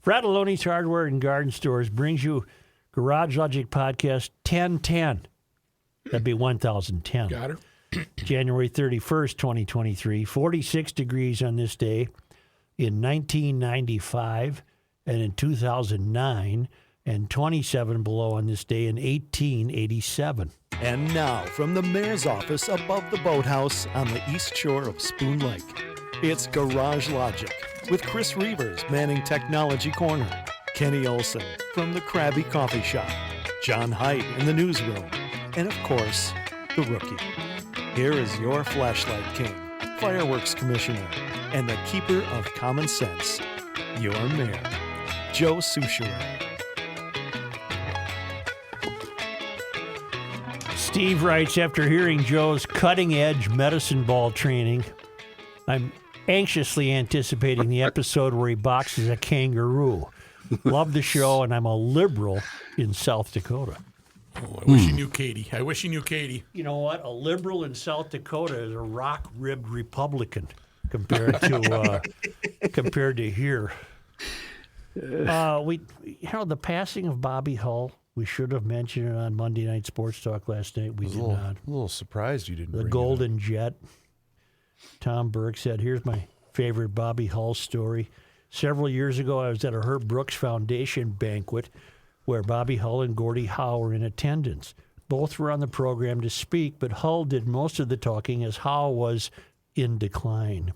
Fratelloni's Hardware and Garden Stores brings you Garage Logic Podcast 1010. That'd be 1010. Got her. January 31st, 2023. 46 degrees on this day in 1995 and in 2009, and 27 below on this day in 1887. And now, from the mayor's office above the boathouse on the east shore of Spoon Lake, it's Garage Logic with Chris Reavers manning Technology Corner, Kenny Olson from the Krabby Coffee Shop, John Heidt in the newsroom, and of course, the Rookie. Here is your flashlight king, fireworks commissioner, and the keeper of common sense, your mayor, Joe Souchere. Steve writes, after hearing Joe's cutting-edge medicine ball training, I'm anxiously anticipating the episode where he boxes a kangaroo. Love the show, and I'm a liberal in South Dakota. Oh, I wish you knew Katie. I wish you knew Katie. You know what? A liberal in South Dakota is a rock-ribbed Republican compared to here. The passing of Bobby Hull. We should have mentioned it on Monday Night Sports Talk last night. We did not. A little surprised you didn't. The Golden Jet. Tom Burke said, here's my favorite Bobby Hull story. Several years ago, I was at a Herb Brooks Foundation banquet where Bobby Hull and Gordie Howe were in attendance. Both were on the program to speak, but Hull did most of the talking as Howe was in decline.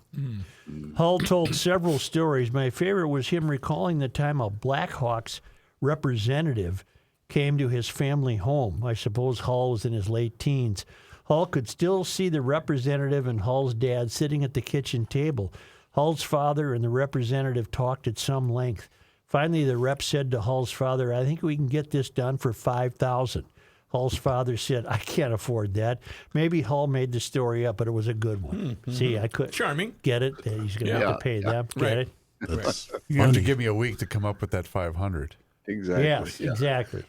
Hull told several stories. My favorite was him recalling the time a Blackhawks representative came to his family home. I suppose Hull was in his late teens. Hull could still see the representative and Hull's dad sitting at the kitchen table. Hull's father and the representative talked at some length. Finally, the rep said to Hull's father, I think we can get this done for $5,000. Hull's father said, I can't afford that. Maybe Hull made the story up, but it was a good one. See, I could Charming. Get it? He's going to have to pay them. Get Right. it? That's you have to give me a week to come up with that 500. Exactly. Yes, yeah. exactly.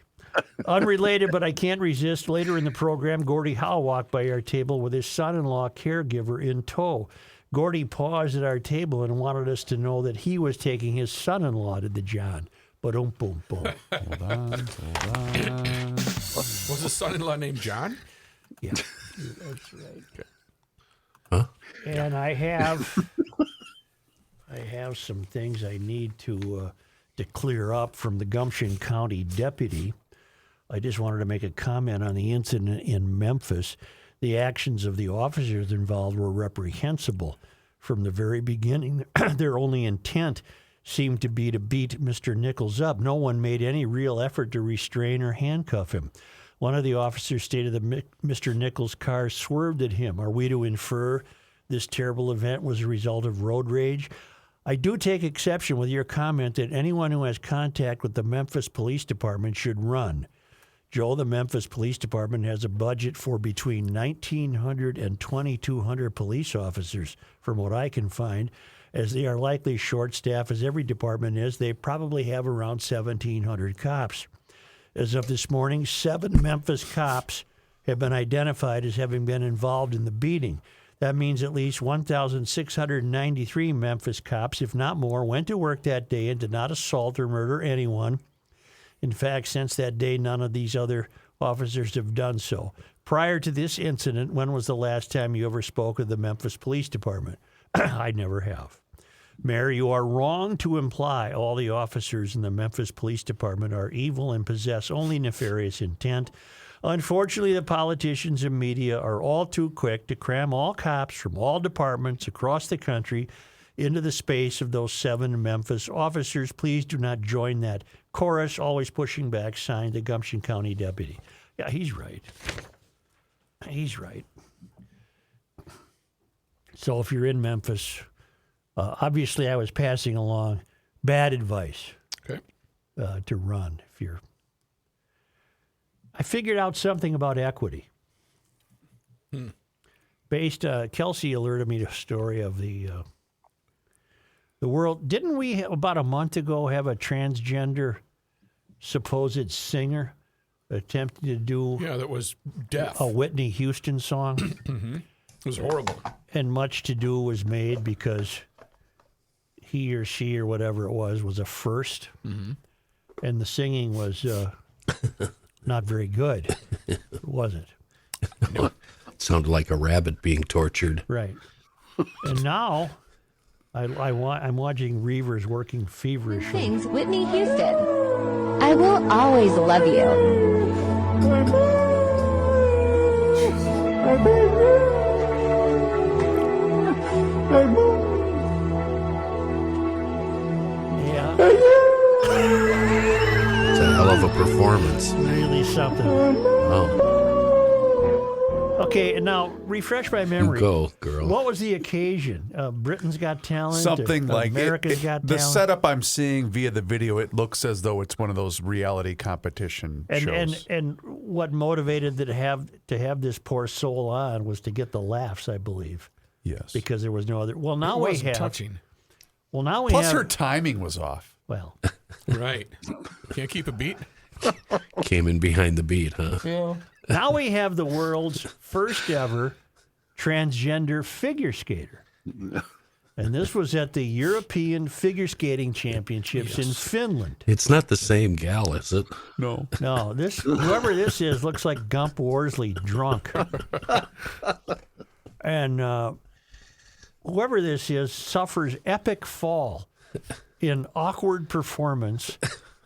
Unrelated, but I can't resist. Later in the program, Gordie Howe walked by our table with his son-in-law caregiver in tow. Gordie paused at our table and wanted us to know that he was taking his son-in-law to the John. Boom, boom, boom. Hold on. Was his son-in-law named John? Yeah, that's right. And I have some things I need to clear up from the Gumption County deputy. I just wanted to make a comment on the incident in Memphis. The actions of the officers involved were reprehensible from the very beginning. Their only intent seemed to be to beat Mr. Nichols up. No one made any real effort to restrain or handcuff him. One of the officers stated that Mr. Nichols' car swerved at him. Are we to infer this terrible event was a result of road rage? I do take exception with your comment that anyone who has contact with the Memphis Police Department should run. Joe, the Memphis Police Department has a budget for between 1,900 and 2,200 police officers, from what I can find. As they are likely short-staffed, as every department is, they probably have around 1,700 cops. As of this morning, 7 Memphis cops have been identified as having been involved in the beating. That means at least 1,693 Memphis cops, if not more, went to work that day and did not assault or murder anyone. In fact, since that day, none of these other officers have done so. Prior to this incident, when was the last time you ever spoke of the Memphis Police Department? I never have. Mayor, you are wrong to imply all the officers in the Memphis Police Department are evil and possess only nefarious intent. Unfortunately, the politicians and media are all too quick to cram all cops from all departments across the country into the space of those 7 Memphis officers. Please do not join that chorus, always pushing back, signed the Gumption County deputy. Yeah, he's right. He's right. So if you're in Memphis, obviously I was passing along bad advice to run. I figured out something about equity. Kelsey alerted me to a story of the world. Didn't we, about a month ago, have a transgender supposed singer attempting to do that was deaf. a Whitney Houston song? It was horrible. And much to do was made because he or she or whatever it was a first, and the singing was not very good, was it? Sounded like a rabbit being tortured. Right. And now I'm watching Reavers working feverishly. Sings Whitney Houston. I will always love you. Yeah, It's a hell of a performance. really something. Oh, Okay, and now refresh my you memory. go, girl. What was the occasion? Britain's Got Talent? Something like America's Got the Talent? setup I'm seeing via the video. It looks as though it's one of those reality competition shows. And what motivated to have this poor soul on was to get the laughs, I believe, Yes. because there was no other. Well, now It we wasn't have. touching. Well, now we Plus, have. her timing was off. Well, Right. Can't keep a beat. Came in behind the beat, huh? now we have the world's first ever transgender figure skater. And this was at the European Figure Skating Championships in Finland. It's not the same gal, is it? No. No, whoever this is looks like Gump Worsley drunk. And whoever this is suffers epic fall in awkward performance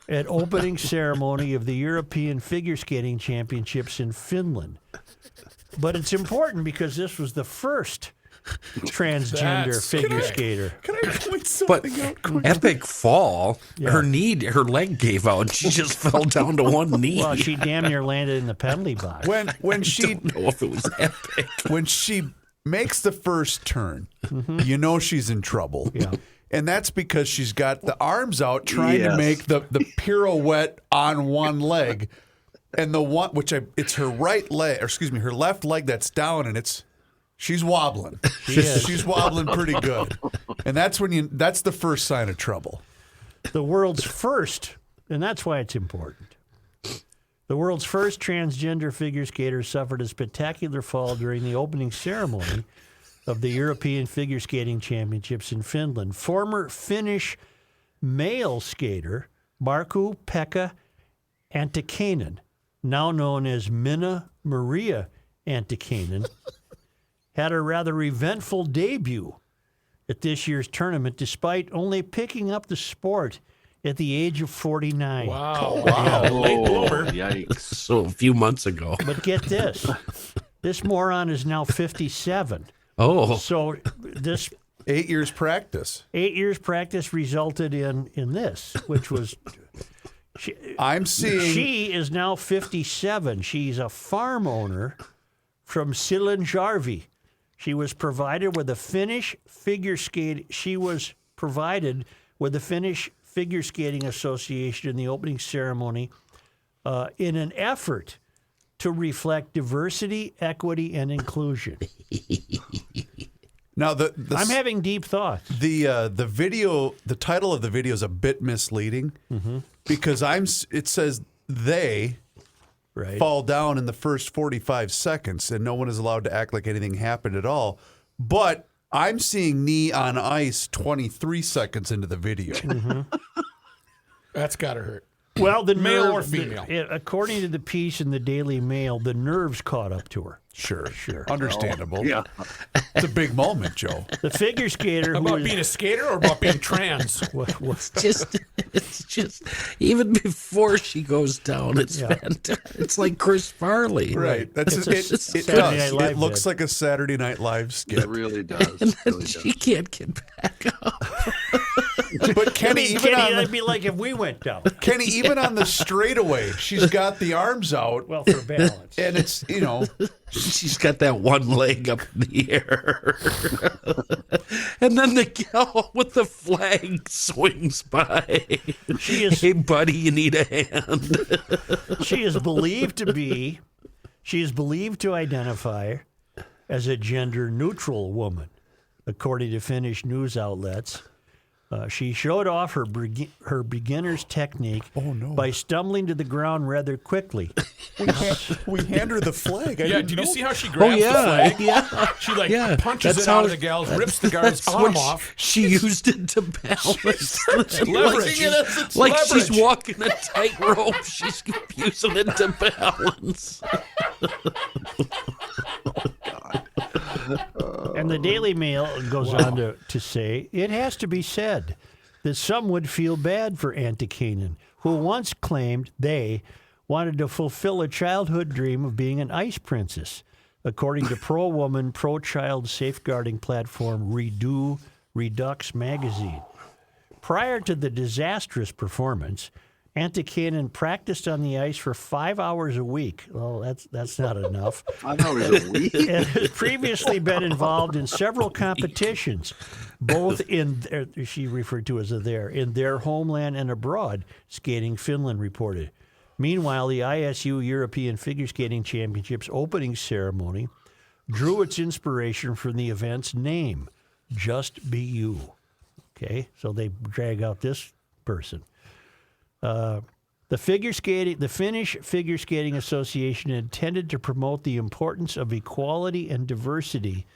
at opening ceremony of the European Figure Skating Championships in Finland. But it's important because this was the first transgender That's figure correct. skater. Can I point But something out quick? epic fall. Yeah. Her leg gave out. And she just fell down to one knee. Well, she damn near landed in the penalty box. When she don't know if it was epic. when she makes the first turn, you know she's in trouble. Yeah. And that's because she's got the arms out trying to Yes. make the pirouette on one leg. And the one it's her right leg, or excuse me, her left leg that's down, and she's wobbling. is. She's wobbling pretty good. And that's the first sign of trouble. The world's first, and that's why it's important. The world's first transgender figure skater suffered a spectacular fall during the opening ceremony of the European Figure Skating Championships in Finland. Former Finnish male skater Markku-Pekka Antikainen, now known as Minna Maria Antikainen, had a rather eventful debut at this year's tournament despite only picking up the sport at the age of 49. Wow. Oh, Late bloomer. yikes. So a few months ago. But get this. This moron is now 57. Oh, So this 8 years practice. 8 years practice resulted in this, which was I'm seeing she is now 57. She's a farm owner from Sillanjärvi. She was provided with a Finnish figure skate. She was provided with the Finnish Figure Skating Association in the opening ceremony in an effort to reflect diversity, equity, and inclusion. now I'm having deep thoughts. the video. The title of the video is a bit misleading because it says they Right. fall down in the first 45 seconds, and no one is allowed to act like anything happened at all. But I'm seeing knee on ice 23 seconds into the video. That's got to hurt. Well, the Male or nerve- female? according to the piece in the Daily Mail, the nerves caught up to her. Sure, Sure. understandable. Yeah. It's a big moment, Joe. The figure skater who About is being a skater or about being trans? it's just even before she goes down, it's Yeah. fantastic. It's like Chris Farley. Right. That's It's it. a It Saturday Night does. Live It looks bit. like a Saturday Night Live skit. It really does. And It then really she does. can't get back up. But Kenny, even on that'd the, be like if we went down. Kenny, even on the straightaway, she's got the arms out, Well, for balance. and it's She's got that one leg up in the air. And then the gal with the flag swings by. She is- Hey, buddy, you need a hand. She is believed to identify as a gender neutral woman, according to Finnish news outlets. She showed off her beginner's technique by stumbling to the ground rather quickly. We hand her the flag. Yeah, did you see how she grabs the flag? Yeah. She punches That's it out how- of the gal's, rips the guard's arm off. She used it to balance. Leverage. Like she's Leverage. walking a tightrope. She's using it to balance. And the Daily Mail goes on to say, it has to be said that some would feel bad for Antikainen, who once claimed they wanted to fulfill a childhood dream of being an ice princess, according to pro-woman, pro-child safeguarding platform Redux magazine. Prior to the disastrous performance, Antikainen practiced on the ice for 5 hours a week. Well, that's not enough. 5 hours a week? And has previously been involved in several competitions, both in she referred to as in their homeland and abroad, Skating Finland reported. Meanwhile, the ISU European Figure Skating Championships opening ceremony drew its inspiration from the event's name, Just Be You. Okay, so they drag out this person. The Finnish Figure Skating Association intended to promote the importance of equality and diversity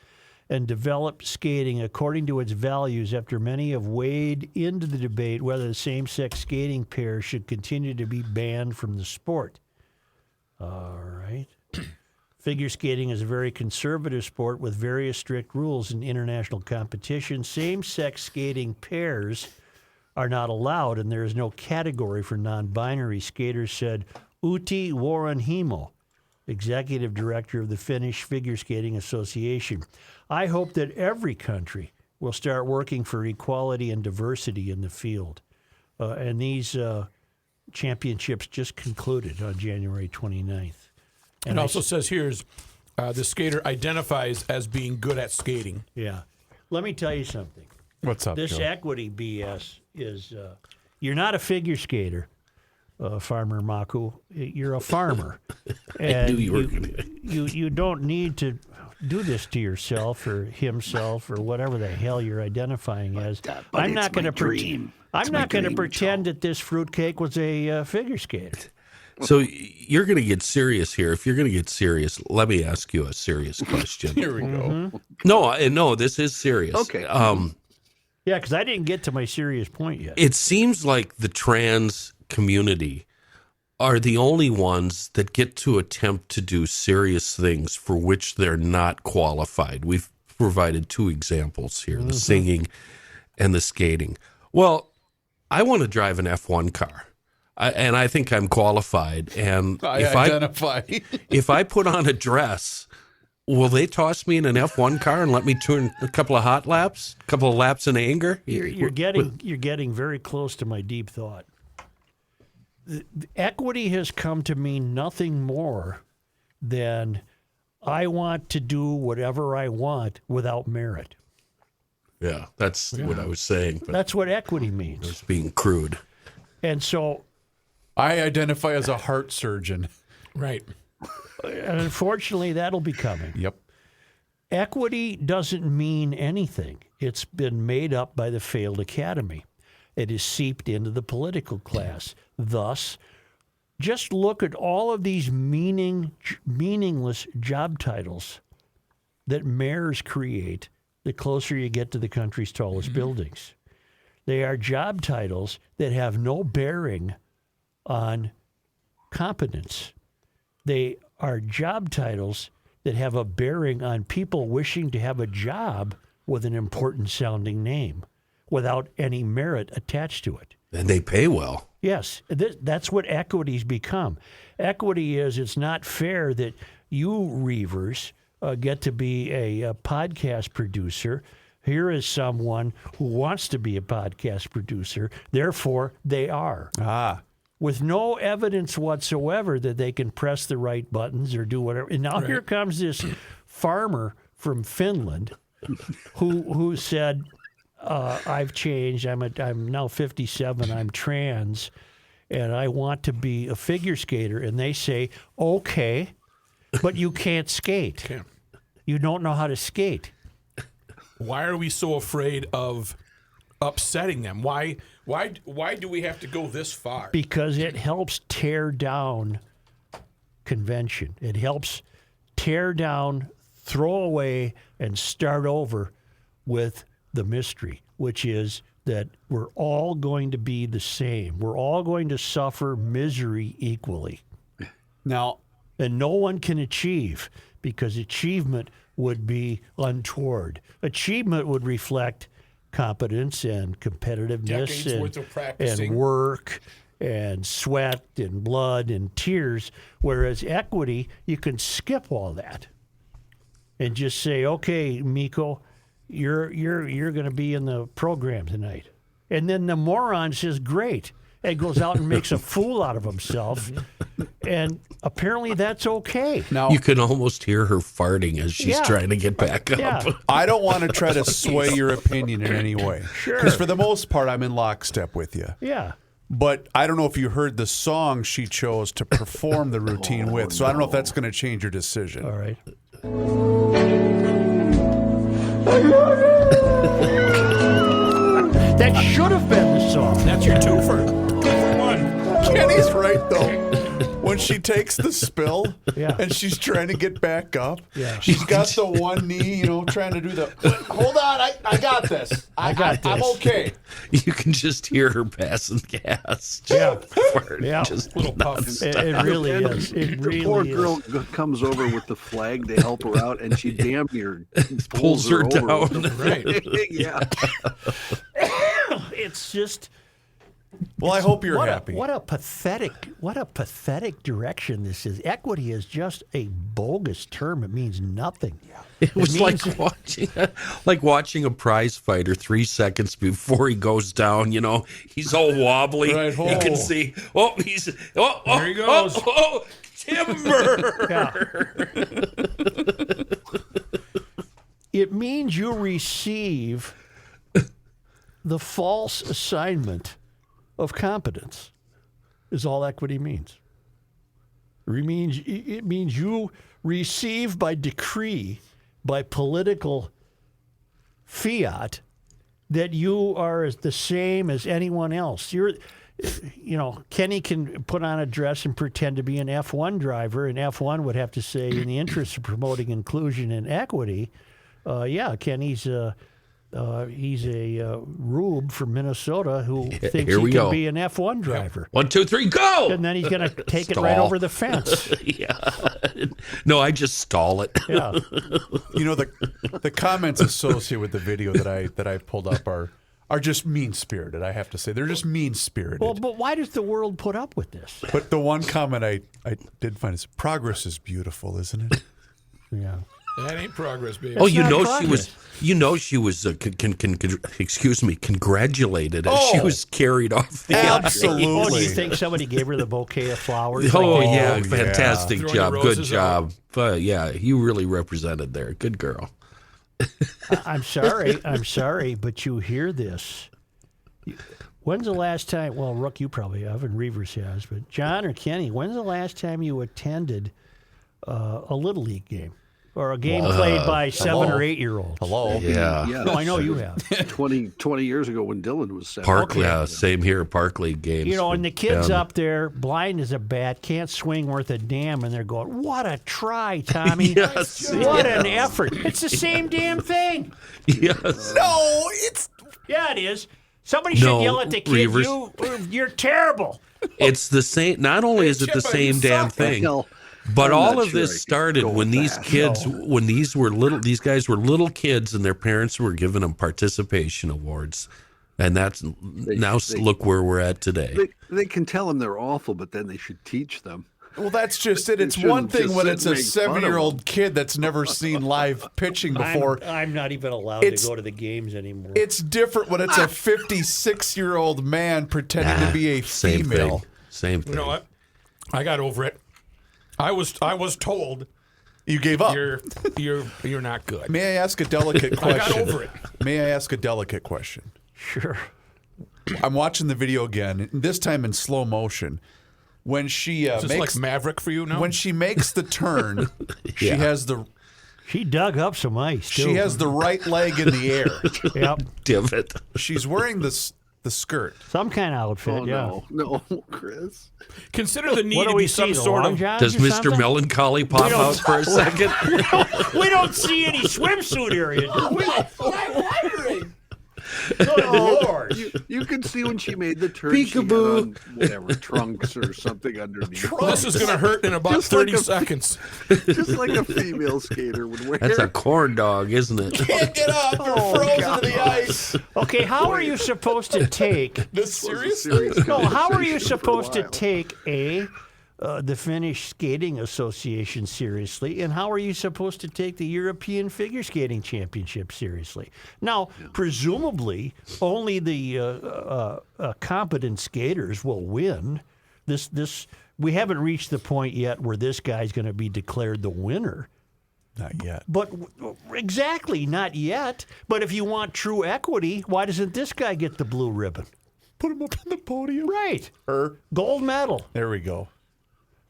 and develop skating according to its values after many have weighed into the debate whether the same-sex skating pairs should continue to be banned from the sport. All right. Figure skating is a very conservative sport with various strict rules in international competition. Same-sex skating pairs are not allowed, and there is no category for non-binary skaters, said Uti Waranhimo, executive director of the Finnish Figure Skating Association. I hope that every country will start working for equality and diversity in the field. And these championships just concluded on January 29th. And it also says here's the skater identifies as being good at skating. Yeah. Let me tell you something. What's up, This Joe? equity BS is, you're not a figure skater, Farmer Maku. You're a farmer. And knew you were gonna- you don't need to do this to yourself or himself or whatever the hell you're identifying as. but I'm it's not going my to dream. I'm It's my not going to dream, pretend Joe. that this fruitcake was a figure skater. So you're going to get serious here. If you're going to get serious, let me ask you a serious question. Here we go. No, this is serious. Okay. Yeah, because I didn't get to my serious point yet. It seems like the trans community are the only ones that get to attempt to do serious things for which they're not qualified. We've provided two examples here, the singing and the skating. Well, I want to drive an F1 car. And I think I'm qualified. And identify. if I put on a dress, will they toss me in an F1 car and let me turn a couple of hot laps, a couple of laps in anger? You're getting very close to my deep thought. The equity has come to mean nothing more than I want to do whatever I want without merit. Yeah, that's what I was saying. But That's what equity means. it's being crude. And so, I identify as a heart surgeon. Right. and unfortunately, that'll be coming. Yep. Equity doesn't mean anything. It's been made up by the failed academy. It is seeped into the political class. Thus, just look at all of these meaningless job titles that mayors create the closer you get to the country's tallest buildings. They are job titles that have no bearing on competence. They are job titles that have a bearing on people wishing to have a job with an important sounding name without any merit attached to it. And they pay well. Yes, that's what equity's become. Equity is it's not fair that you Reavers get to be a podcast producer. Here is someone who wants to be a podcast producer. Therefore, they are. With no evidence whatsoever that they can press the right buttons or do whatever. And now here comes this farmer from Finland who said, I've changed. I'm now 57. I'm trans, and I want to be a figure skater. And they say, okay, but you can't skate. You don't know how to skate. Why are we so afraid of upsetting them? Why do we have to go this far? Because it helps tear down convention. It helps tear down, throw away, and start over with the mystery, which is that we're all going to be the same. We're all going to suffer misery equally. Now, And no one can achieve, because achievement would be untoward. Achievement would reflect competence and competitiveness Decades worth of and practicing. work and sweat and blood and tears, whereas equity, you can skip all that and just say, okay, Miko, you're going to be in the program tonight. And then the moron says, great, and goes out and makes a fool out of himself. And apparently that's okay. now You can almost hear her farting as she's Yeah. trying to get back up. Yeah. I don't want to try to sway your opinion in any way. Sure. Because for the most part, I'm in lockstep with you. Yeah. But I don't know if you heard the song she chose to perform the routine with. So I don't know if that's going to change your decision. All right. That should have been the song. That's your two for one. Kenny's right, though. When she takes the spill Yeah. and she's trying to get back up, Yeah. she's got the one knee, trying to do the, hold on, I got this. I got this. I'm okay. You can just hear her passing gas. Yeah. Fart Yeah. just Little puff. nonstop. It really is. It The poor really girl is. comes over with the flag to help her out, and she damn near Pulls her over. down. Right. Yeah. It's just Well, I hope you're what happy. what a pathetic direction this is. Equity is just a bogus term. It means nothing. It was means- like watching a prize fighter 3 seconds before he goes down. He's all wobbly. Right, You can oh. see. He's There he goes. timber. It means you receive the false assignment of competence, is all equity means. It means you receive by decree, by political fiat, that you are as the same as anyone else. Kenny can put on a dress and pretend to be an F1 driver, and F1 would have to say, in the interest of promoting inclusion and equity, Kenny's he's a rube from Minnesota who thinks here he we can go. be an F1 driver. 1, 2, 3, go. And then he's going to take it right Stall. over the fence. Yeah. No, I just stall it. Yeah. The comments associated with the video that I pulled up are just mean spirited. I have to say, they're just mean spirited. Well, but why does the world put up with this? But the one comment I did find is, progress is beautiful, isn't it? Yeah. That ain't progress, baby. Oh, not progress. she was congratulated as she was carried off the Absolutely. Oh, do you think somebody gave her the bouquet of flowers? Oh, Like, yeah, yeah. fantastic Throwing job. the Good roses job. But yeah, you really represented there. Good girl. I'm sorry, but you hear this. When's the last time, well, Rook, you probably have, and Reavers has, but John or Kenny, when's the last time you attended a Little League game? Or a game played by 7 or 8 year olds? Hello. Yeah. Yeah. No, I know you have. 20 years ago when Dylan was 7. Park, yeah, same here. Park League games. And the kids Yeah. up there, blind as a bat, can't swing worth a damn, and they're going, what a try, Tommy. Yes, What an effort. It's the same damn thing. Yes. No, it's Yeah, it is. Somebody should No, yell at the kid, Reavers. you're terrible. It's the same. Not only is it the Chippa, same you damn suck. thing, Hell, but I'm all not of sure I this could started go when with these that. kids, when these guys were little kids, and their parents were giving them participation awards, and look where we're at today. they can tell them they're awful, but then they should teach them. Well, that's just it. You It's one shouldn't thing just when sit it's and a make fun of 7-year-old them. kid that's never seen live pitching before. I'm not even allowed to It's- go to the games anymore. It's different when it's a 56-year-old man pretending to be a Same female. thing. Same thing. You know what? I got over it. I was told You gave up. you're not good. May I ask a delicate I question? got over it. May I ask a delicate question? Sure. I'm watching the video again, this time in slow motion. When she Is this makes like Maverick for you now? when she makes the turn, she has the She dug up some ice, too. She has the right leg in the air. Yep. Divot. She's wearing the skirt. Some kind of outfit, Oh, yeah. no, Chris. Consider the need What to do be we some see, the sort long of. johns Does or Mr. something? Melancholy pop out for a second? We don't see any swimsuit area, do we? That's what I'm wondering. Good Lord. You can see when she made the turn. She had Peekaboo. on, whatever, trunks or something underneath. This is going to hurt in about Just 30 like a- seconds. Just like a female skater would wear. That's a corn dog, isn't it? Can't get up. You're frozen to the ice. Okay, how are you supposed to take... This serious? No, how are you conversation for a supposed to while. take the Finnish Skating Association seriously, and how are you supposed to take the European Figure Skating Championship seriously? Now, presumably, only the competent skaters will win. We haven't reached the point yet where this guy's going to be declared the winner. Not yet. But exactly, not yet. But if you want true equity, why doesn't this guy get the blue ribbon? Put him up on the podium. Right. Her. Gold medal. There we go.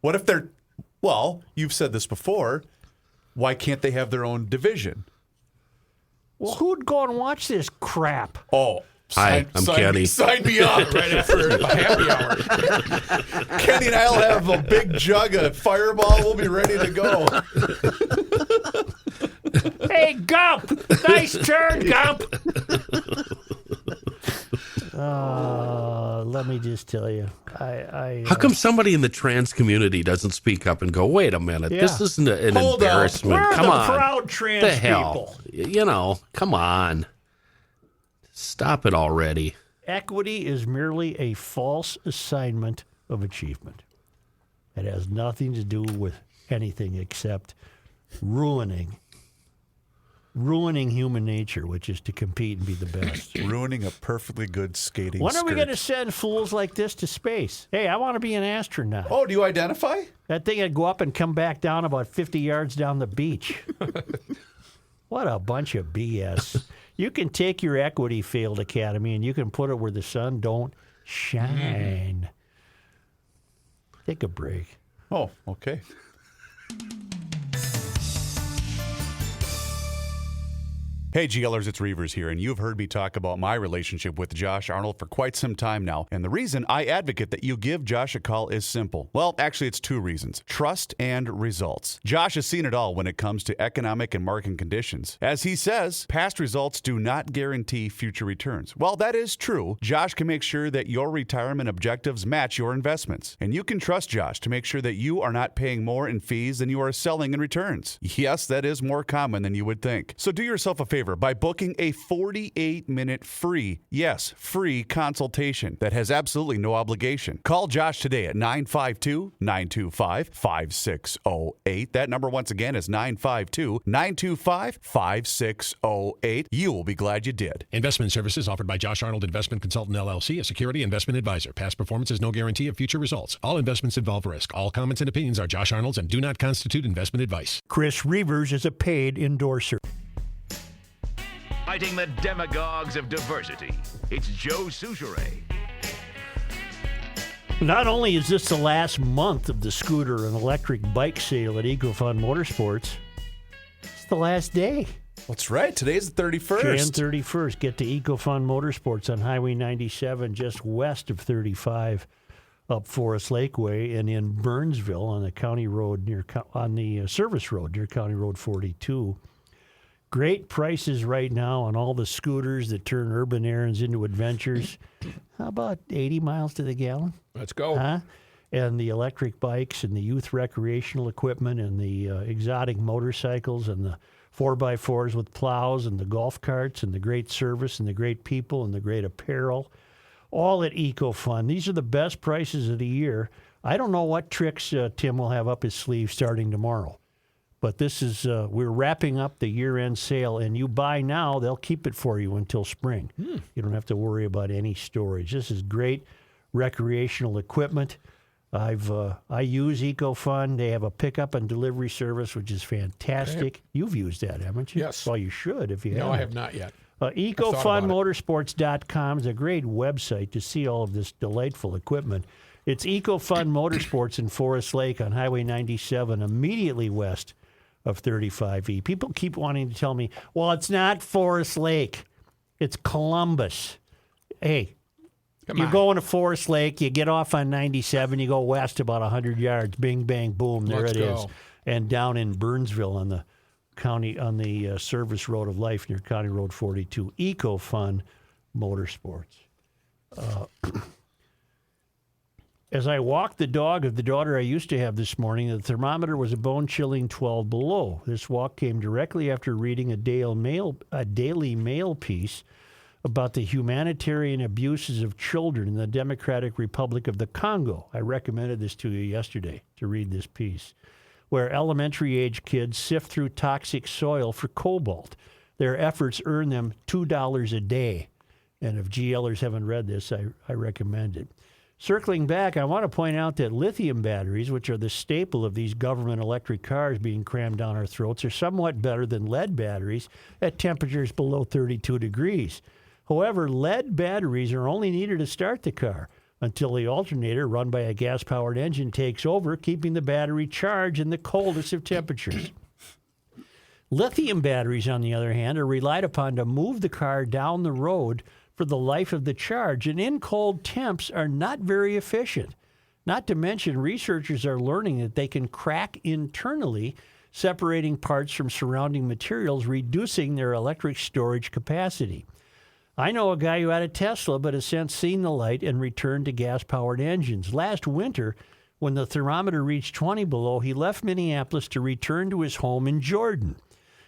What if they're, well, you've said this before, why can't they have their own division? Well, who'd go and watch this crap? Oh, Hi, I'm Kenny. Sign me up. Right after a happy hour. Kenny and I'll have a big jug of Fireball. We'll be ready to go. Hey, Gump! Nice turn, Gump! Let me just tell you, How come somebody in the trans community doesn't speak up and go, wait a minute, this Yeah. isn't an Hold up. embarrassment. we're Come the on. proud trans The hell? people. You know, come on. Stop it already. Equity is merely a false assignment of achievement. It has nothing to do with anything except ruining human nature, which is to compete and be the best. Ruining a perfectly good skating When are we skirt. going to send fools like this to space? Hey, I want to be an astronaut. Oh, do you identify? That thing would go up and come back down about 50 yards down the beach. What a bunch of BS. You can take your equity failed academy and you can put it where the sun don't shine. Take a break. Oh, okay. Hey, GLers, it's Reavers here, and you've heard me talk about my relationship with Josh Arnold for quite some time now. And the reason I advocate that you give Josh a call is simple. Well, actually, it's two reasons: trust and results. Josh has seen it all when it comes to economic and market conditions. As he says, past results do not guarantee future returns. Well, that is true. Josh can make sure that your retirement objectives match your investments. And you can trust Josh to make sure that you are not paying more in fees than you are selling in returns. Yes, that is more common than you would think. So do yourself a favor by booking a 48-minute free consultation that has absolutely no obligation. Call Josh today at 952-925-5608. That number once again is 952-925-5608. You will be glad you did. Investment services offered by Josh Arnold Investment Consultant LLC, a security investment advisor. Past performance is no guarantee of future results. All investments involve risk. All comments and opinions are Josh Arnold's and do not constitute investment advice. Chris Reavers is a paid endorser. Fighting the demagogues of diversity, it's Joe Souchere. Not only is this the last month of the scooter and electric bike sale at EcoFun Motorsports, it's the last day. That's right. Today's the 31st. Jan 31st. Get to EcoFun Motorsports on Highway 97, just west of 35, up Forest Lakeway, and in Burnsville on the county road on the service road near County Road 42. Great prices right now on all the scooters that turn urban errands into adventures. How about 80 miles to the gallon? Let's go. Huh? And the electric bikes and the youth recreational equipment and the exotic motorcycles and the 4x4s with plows and the golf carts and the great service and the great people and the great apparel, all at EcoFun. These are the best prices of the year. I don't know what tricks Tim will have up his sleeve starting tomorrow. But this is, we're wrapping up the year-end sale, and you buy now, they'll keep it for you until spring. You don't have to worry about any storage. This is great recreational equipment. I use EcoFun. They have a pickup and delivery service, which is fantastic. Okay. You've used that, haven't you? Yes. Well, you should if you haven't. No, I have not yet. EcoFunMotorsports.com is a great website to see all of this delightful equipment. It's EcoFun Motorsports in Forest Lake on Highway 97, immediately west of 35E. People keep wanting to tell me, well, it's not Forest Lake. It's Columbus. Hey, you go into Forest Lake, you get off on 97, you go west about 100 yards, bing, bang, boom, there Let's it is. go. And down in Burnsville on the service road of life near County Road 42, Eco Fun Motorsports. As I walked the dog of the daughter I used to have this morning, the thermometer was a bone-chilling 12 below. This walk came directly after reading a Daily Mail piece about the humanitarian abuses of children in the Democratic Republic of the Congo. I recommended this to you yesterday to read this piece, where elementary-age kids sift through toxic soil for cobalt. Their efforts earn them $2 a day. And if GLers haven't read this, I recommend it. Circling back, I want to point out that lithium batteries, which are the staple of these government electric cars being crammed down our throats, are somewhat better than lead batteries at temperatures below 32 degrees. However, lead batteries are only needed to start the car until the alternator run by a gas-powered engine takes over, keeping the battery charged in the coldest of temperatures. Lithium batteries, on the other hand, are relied upon to move the car down the road for the life of the charge, and in cold temps are not very efficient. Not to mention, researchers are learning that they can crack internally, separating parts from surrounding materials, reducing their electric storage capacity. I know a guy who had a Tesla but has since seen the light and returned to gas-powered engines. Last winter, when the thermometer reached 20 below, he left Minneapolis to return to his home in Jordan.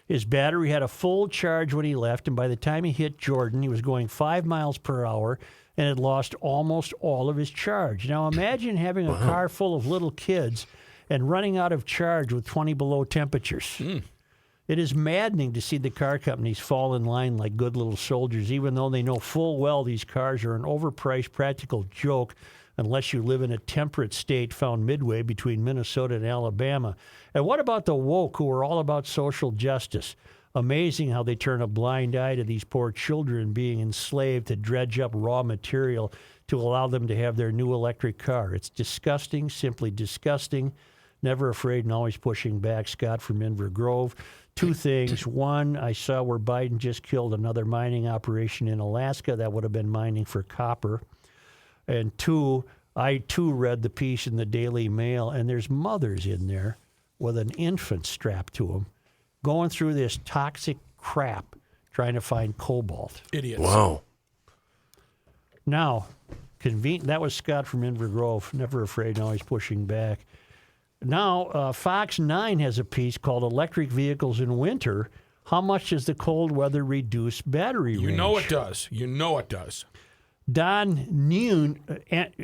His battery had a full charge when he left, and by the time he hit Jordan, he was going 5 miles per hour and had lost almost all of his charge. Now imagine having a car full of little kids and running out of charge with 20 below temperatures. It is maddening to see the car companies fall in line like good little soldiers, even though they know full well these cars are an overpriced practical joke unless you live in a temperate state found midway between Minnesota and Alabama. And what about the woke who are all about social justice? Amazing how they turn a blind eye to these poor children being enslaved to dredge up raw material to allow them to have their new electric car. It's disgusting, simply disgusting. Never afraid and always pushing back. Scott from Inver Grove. Two things. One, I saw where Biden just killed another mining operation in Alaska that would have been mining for copper. And two, I too read the piece in the Daily Mail, and there's mothers in there with an infant strapped to them going through this toxic crap trying to find cobalt. Idiots. Wow. Now, that was Scott from Inver Grove, never afraid and always pushing back. Now, Fox 9 has a piece called Electric Vehicles in Winter. How much does the cold weather reduce battery range? You know it does. You know it does. Don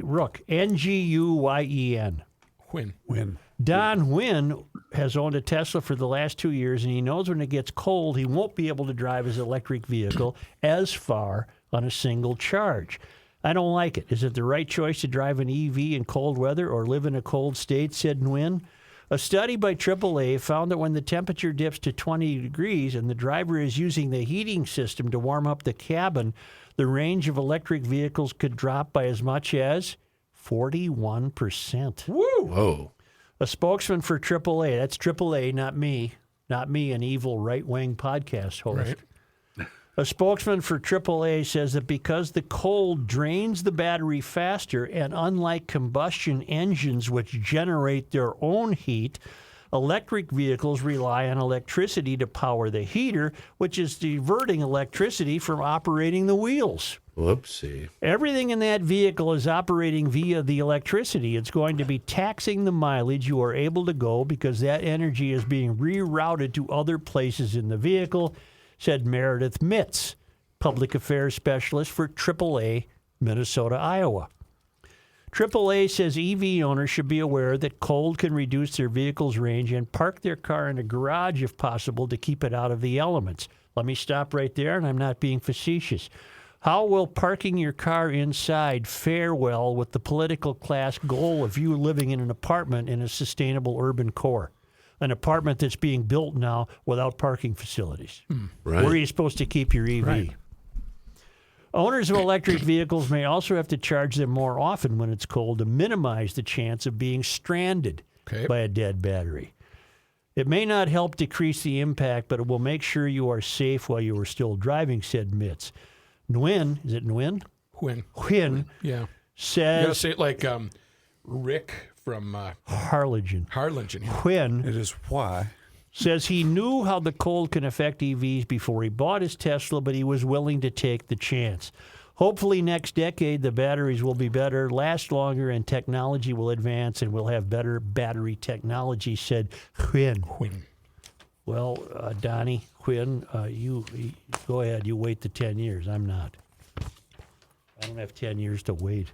Rook, Nguyen. Win. Don Nguyen has owned a Tesla for the last 2 years, and he knows when it gets cold, he won't be able to drive his electric vehicle as far on a single charge. I don't like it. Is it the right choice to drive an EV in cold weather or live in a cold state, said Nguyen. A study by AAA found that when the temperature dips to 20 degrees and the driver is using the heating system to warm up the cabin, the range of electric vehicles could drop by as much as 41%. Woo! Whoa. A spokesman for AAA, that's AAA, not me, an evil right-wing podcast host. Right. A spokesman for AAA says that because the cold drains the battery faster, and unlike combustion engines which generate their own heat, electric vehicles rely on electricity to power the heater, which is diverting electricity from operating the wheels. Whoopsie. Everything in that vehicle is operating via the electricity. It's going to be taxing the mileage you are able to go because that energy is being rerouted to other places in the vehicle, said Meredith Mitz, public affairs specialist for AAA, Minnesota, Iowa. AAA says EV owners should be aware that cold can reduce their vehicle's range and park their car in a garage if possible to keep it out of the elements. Let me stop right there, and I'm not being facetious. How will parking your car inside fare well with the political class goal of you living in an apartment in a sustainable urban core? An apartment that's being built now without parking facilities. Right. Where are you supposed to keep your EV? Right. Owners of electric vehicles may also have to charge them more often when it's cold to minimize the chance of being stranded by a dead battery. It may not help decrease the impact, but it will make sure you are safe while you are still driving, said Mitz. Nguyen, is it Nguyen? Nguyen Yeah. You says... gotta say it like Rick from Harlingen. Harlingen. Yeah. Nguyen It is why. says he knew how the cold can affect EVs before he bought his Tesla, but he was willing to take the chance. Hopefully next decade, the batteries will be better, last longer, and technology will advance, and we'll have better battery technology, said Nguyen. Well, Donnie, Quinn, you go ahead. You wait the 10 years. I'm not. I don't have 10 years to wait.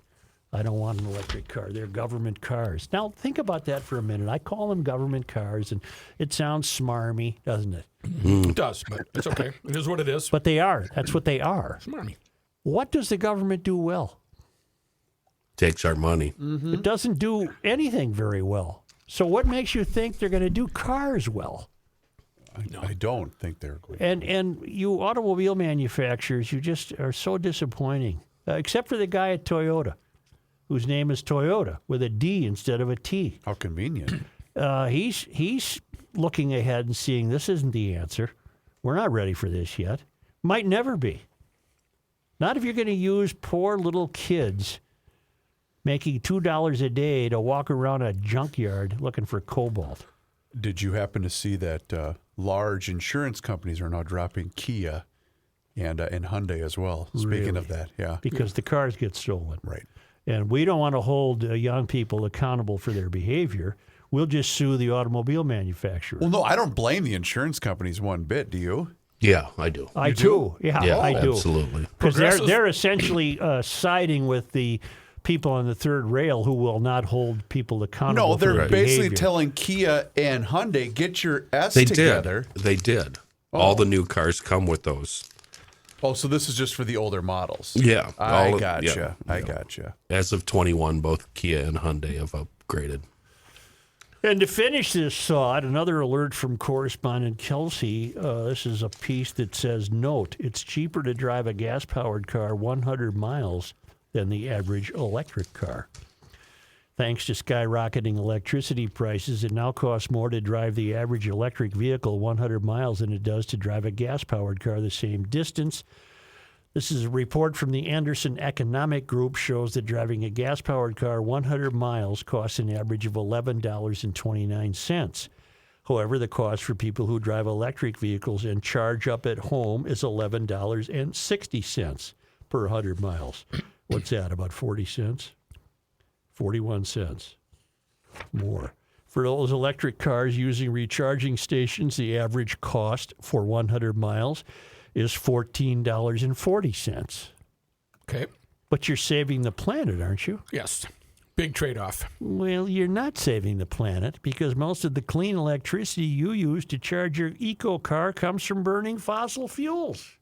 I don't want an electric car. They're government cars. Now, think about that for a minute. I call them government cars, and it sounds smarmy, doesn't it? It does, but it's okay. It is what it is. But they are. That's what they are. Smarmy. What does the government do well? Takes our money. It doesn't do anything very well. So what makes you think they're going to do cars well? I don't think they're going. And you automobile manufacturers, you just are so disappointing. Except for the guy at Toyota, whose name is Toyota with a D instead of a T. How convenient. He's looking ahead and seeing this isn't the answer. We're not ready for this yet. Might never be. Not if you're going to use poor little kids making $2 a day to walk around a junkyard looking for cobalt. Did you happen to see that large insurance companies are now dropping Kia and Hyundai as well? Speaking of that, yeah. Because the cars get stolen. Right. And we don't want to hold young people accountable for their behavior. We'll just sue the automobile manufacturer. Well, no, I don't blame the insurance companies one bit. Do you? Yeah, I do. I do. Yeah, I do. Absolutely. Because they're essentially siding with the people on the third rail who will not hold people accountable. No, they're for their basically behavior. telling Kia and Hyundai, get your S They together. did. They did. All the new cars come with those. Oh, so this is just for the older models. Yeah. I gotcha. I gotcha. As of 21, both Kia and Hyundai have upgraded. And to finish this thought, another alert from correspondent Kelsey. This is a piece that says, note, it's cheaper to drive a gas-powered car 100 miles than the average electric car. Thanks to skyrocketing electricity prices, it now costs more to drive the average electric vehicle 100 miles than it does to drive a gas-powered car the same distance. This is a report from the Anderson Economic Group shows that driving a gas-powered car 100 miles costs an average of $11.29. However, the cost for people who drive electric vehicles and charge up at home is $11.60 per 100 miles. What's that, about 40 cents? 41 cents more. For those electric cars using recharging stations, the average cost for 100 miles is $14.40. Okay. But you're saving the planet, aren't you? Yes. Big trade-off. Well, you're not saving the planet because most of the clean electricity you use to charge your eco car comes from burning fossil fuels.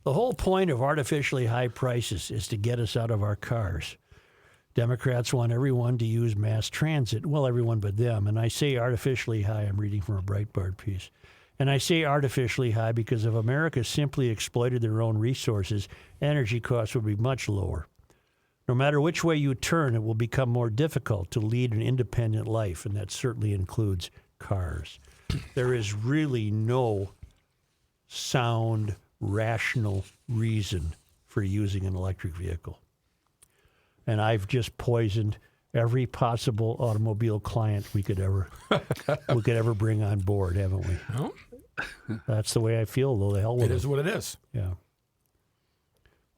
The whole point of artificially high prices is to get us out of our cars. Democrats want everyone to use mass transit. Well, everyone but them. And I say artificially high. I'm reading from a Breitbart piece. And I say artificially high because if America simply exploited their own resources, energy costs would be much lower. No matter which way you turn, it will become more difficult to lead an independent life, and that certainly includes cars. There is really no sound, rational reason for using an electric vehicle. And I've just poisoned every possible automobile client we could ever bring on board, haven't we? No. That's the way I feel, though. The hell with It is what it is. Yeah.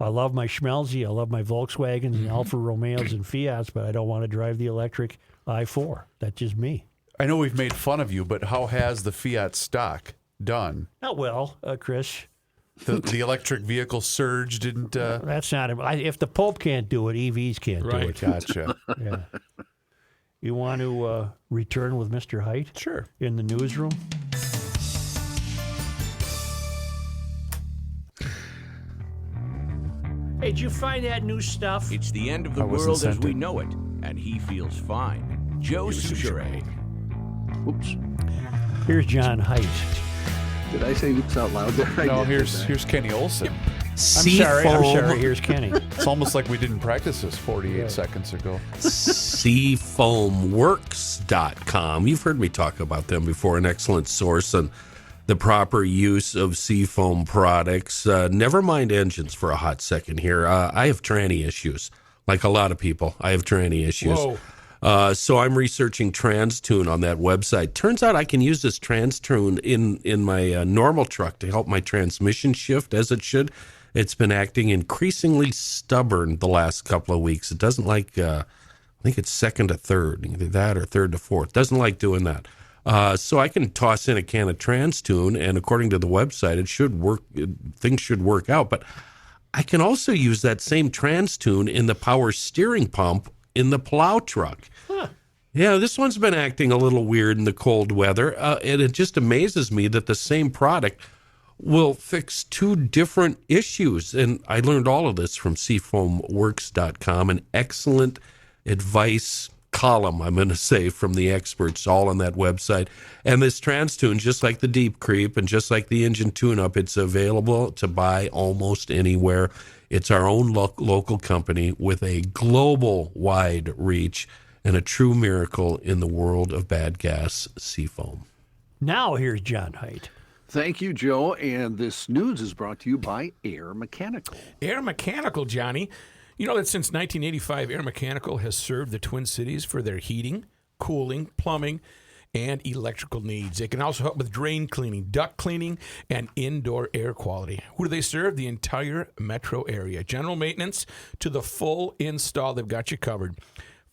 I love my Schmelzy. I love my Volkswagens and Alfa Romeos and Fiats, but I don't want to drive the electric i4. That's just me. I know we've made fun of you, but how has the Fiat stock done? Not well, Chris. The electric vehicle surge didn't... That's not... if the Pope can't do it, EVs can't do it. Gotcha. Yeah. You want to return with Mr. Height? Sure. In the newsroom? Hey, did you find that new stuff? It's the end of the I wasn't world as sent we it. know it, and he feels fine. Joe Souchere. Oops. Here's John Height. Did I say oops out loud there? I No, did, here's Kenny Olson. I'm sorry. Here's Kenny. It's almost like we didn't practice this 48 seconds ago. Seafoamworks.com. You've heard me talk about them before, an excellent source on the proper use of seafoam products. Never mind engines for a hot second here. I have tranny issues. Like a lot of people, I have tranny issues. Whoa. So I'm researching TransTune on that website. Turns out I can use this TransTune in my normal truck to help my transmission shift as it should. It's been acting increasingly stubborn the last couple of weeks. It doesn't like, I think it's second to third, either that or third to fourth. Doesn't like doing that. So I can toss in a can of TransTune, and according to the website, it should work. Things should work out. But I can also use that same TransTune in the power steering pump in the plow truck. Huh. Yeah, this one's been acting a little weird in the cold weather, and it just amazes me that the same product will fix two different issues. And I learned all of this from seafoamworks.com, an excellent advice column, I'm going to say, from the experts, all on that website. And this TransTune, just like the Deep Creep and just like the engine tune-up, it's available to buy almost anywhere. It's our own local company with a global-wide reach and a true miracle in the world of bad gas seafoam. Now here's John Heidt. Thank you, Joe. And this news is brought to you by Air Mechanical. Air Mechanical, Johnny. You know that since 1985, Air Mechanical has served the Twin Cities for their heating, cooling, plumbing, and electrical needs. They can also help with drain cleaning, duct cleaning, and indoor air quality. Who do they serve? The entire metro area. General maintenance to the full install. They've got you covered.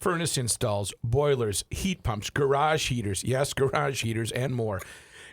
Furnace installs, boilers, heat pumps, garage heaters. Yes, garage heaters and more.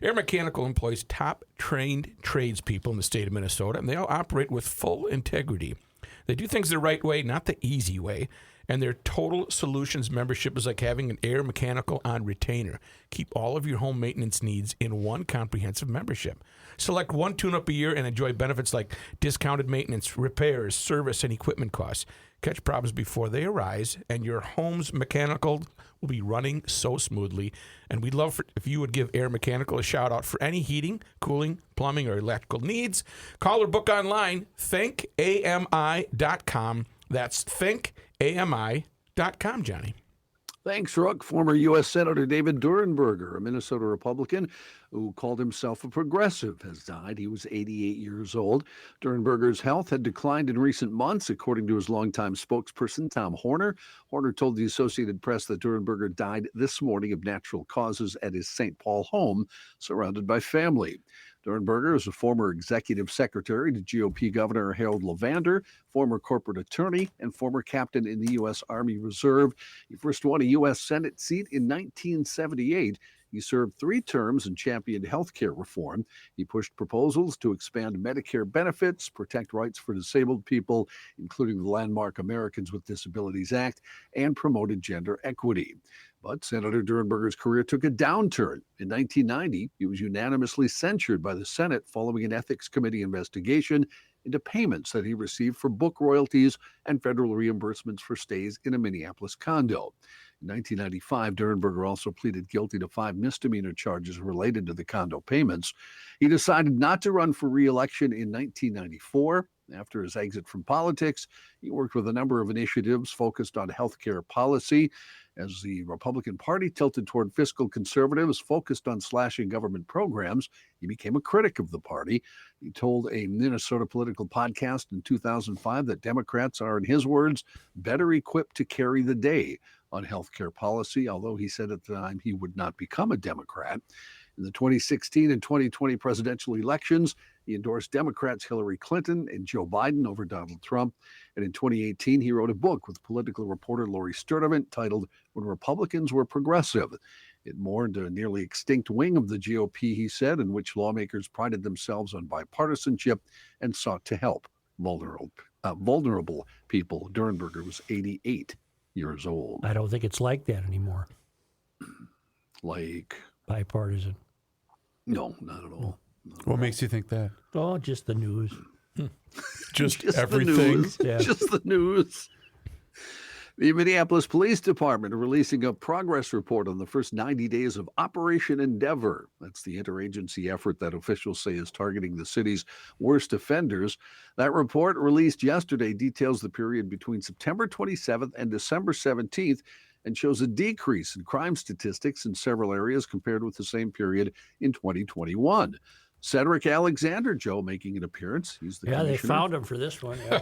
Air Mechanical employs top-trained tradespeople in the state of Minnesota, and they all operate with full integrity. They do things the right way, not the easy way. And their Total Solutions membership is like having an Air Mechanical on retainer. Keep all of your home maintenance needs in one comprehensive membership. Select one tune-up a year and enjoy benefits like discounted maintenance, repairs, service, and equipment costs. Catch problems before they arise, and your home's mechanical will be running so smoothly. And we'd love if you would give Air Mechanical a shout-out for any heating, cooling, plumbing, or electrical needs. Call or book online, thinkami.com. That's thinkami.com, Johnny. Thanks, Rook. Former U.S. Senator David Durenberger, a Minnesota Republican who called himself a progressive, has died. He was 88 years old. Durenberger's health had declined in recent months, according to his longtime spokesperson, Tom Horner. Horner told the Associated Press that Durenberger died this morning of natural causes at his St. Paul home, surrounded by family. Durenberger is a former executive secretary to GOP Governor Harold Levander, former corporate attorney, and former captain in the U.S. Army Reserve. He first won a U.S. Senate seat in 1978. He served 3 terms and championed health care reform. He pushed proposals to expand Medicare benefits, protect rights for disabled people, including the landmark Americans with Disabilities Act, and promoted gender equity. But Senator Durenberger's career took a downturn. In 1990, he was unanimously censured by the Senate following an ethics committee investigation into payments that he received for book royalties and federal reimbursements for stays in a Minneapolis condo. In 1995, Durenberger also pleaded guilty to 5 misdemeanor charges related to the condo payments. He decided not to run for re-election in 1994. After his exit from politics, he worked with a number of initiatives focused on healthcare policy. As the Republican Party tilted toward fiscal conservatives focused on slashing government programs, he became a critic of the party. He told a Minnesota political podcast in 2005 that Democrats are, in his words, better equipped to carry the day on healthcare policy, although he said at the time he would not become a Democrat. In the 2016 and 2020 presidential elections, he endorsed Democrats Hillary Clinton and Joe Biden over Donald Trump. And in 2018, he wrote a book with political reporter Lori Sturdivant titled When Republicans Were Progressive. It mourned a nearly extinct wing of the GOP, he said, in which lawmakers prided themselves on bipartisanship and sought to help vulnerable people. Durenberger was 88 years old. I don't think it's like that anymore. Like bipartisan. No, not at all. What makes you think that? Oh, just the news. Just everything. The news. Yeah. Just the news. The Minneapolis Police Department releasing a progress report on the first 90 days of Operation Endeavor. That's the interagency effort that officials say is targeting the city's worst offenders. That report, released yesterday, details the period between September 27th and December 17th and shows a decrease in crime statistics in several areas compared with the same period in 2021. Cedric Alexander, Joe, making an appearance. He's the they commissioner. found him for this one. Yeah.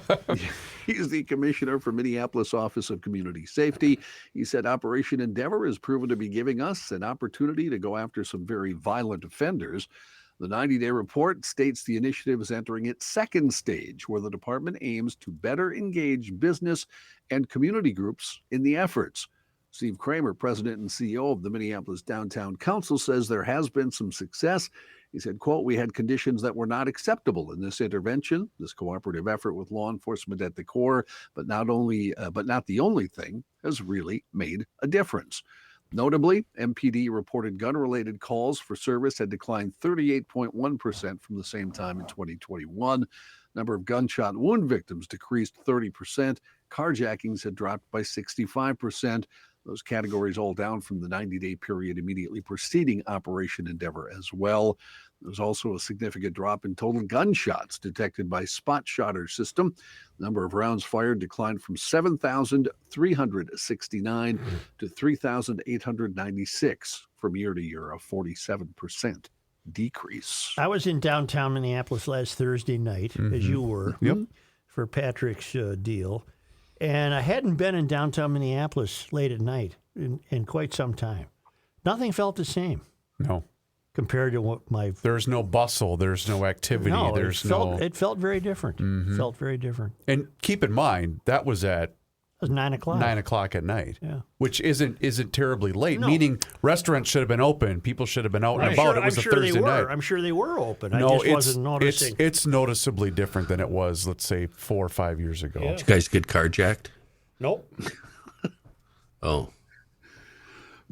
He's the commissioner for Minneapolis Office of Community Safety. He said Operation Endeavor has proven to be giving us an opportunity to go after some very violent offenders. The 90-day report states the initiative is entering its second stage, where the department aims to better engage business and community groups in the efforts. Steve Kramer, president and CEO of the Minneapolis Downtown Council, says there has been some success. He said, quote, "We had conditions that were not acceptable in this intervention, this cooperative effort with law enforcement at the core, but not the only thing, has really made a difference." Notably, MPD reported gun-related calls for service had declined 38.1% from the same time in 2021. Number of gunshot wound victims decreased 30%. Carjackings had dropped by 65%. Those categories all down from the 90-day period immediately preceding Operation Endeavor as well. There's also a significant drop in total gunshots detected by Spot Shotter system. The number of rounds fired declined from 7,369 to 3,896 from year to year, a 47% decrease. I was in downtown Minneapolis last Thursday night, as you were, for Patrick's deal. And I hadn't been in downtown Minneapolis late at night in quite some time. Nothing felt the same. No. Compared to what There's no bustle. There's no activity. No, it felt very different. Mm-hmm. Felt very different. And keep in mind, that was at It was 9 o'clock. 9 o'clock at night. Yeah. Which isn't terribly late. No. Meaning restaurants should have been open. People should have been out and about. It was a Thursday night. I'm sure they were open. No, I just wasn't noticing. It's noticeably different than it was, let's say, 4 or 5 years ago. Yeah. Did you guys get carjacked? Nope. Oh.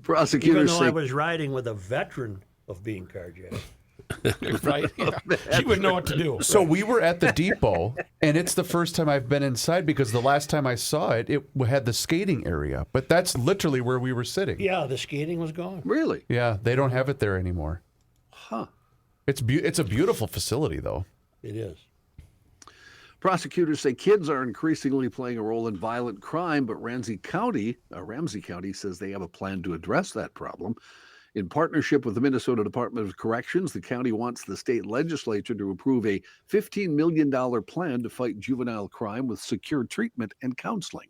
Prosecutors Even though say I was riding with a veteran of being carjacked. Right? Yeah. She would know what to do. So we were at the depot, and it's the first time I've been inside because the last time I saw it, it had the skating area. But that's literally where we were sitting. Yeah, the skating was gone. Really? Yeah, they don't have it there anymore. Huh. It's a beautiful facility, though. It is. Prosecutors say kids are increasingly playing a role in violent crime, but Ramsey County says they have a plan to address that problem. In partnership with the Minnesota Department of Corrections, the county wants the state legislature to approve a $15 million plan to fight juvenile crime with secure treatment and counseling.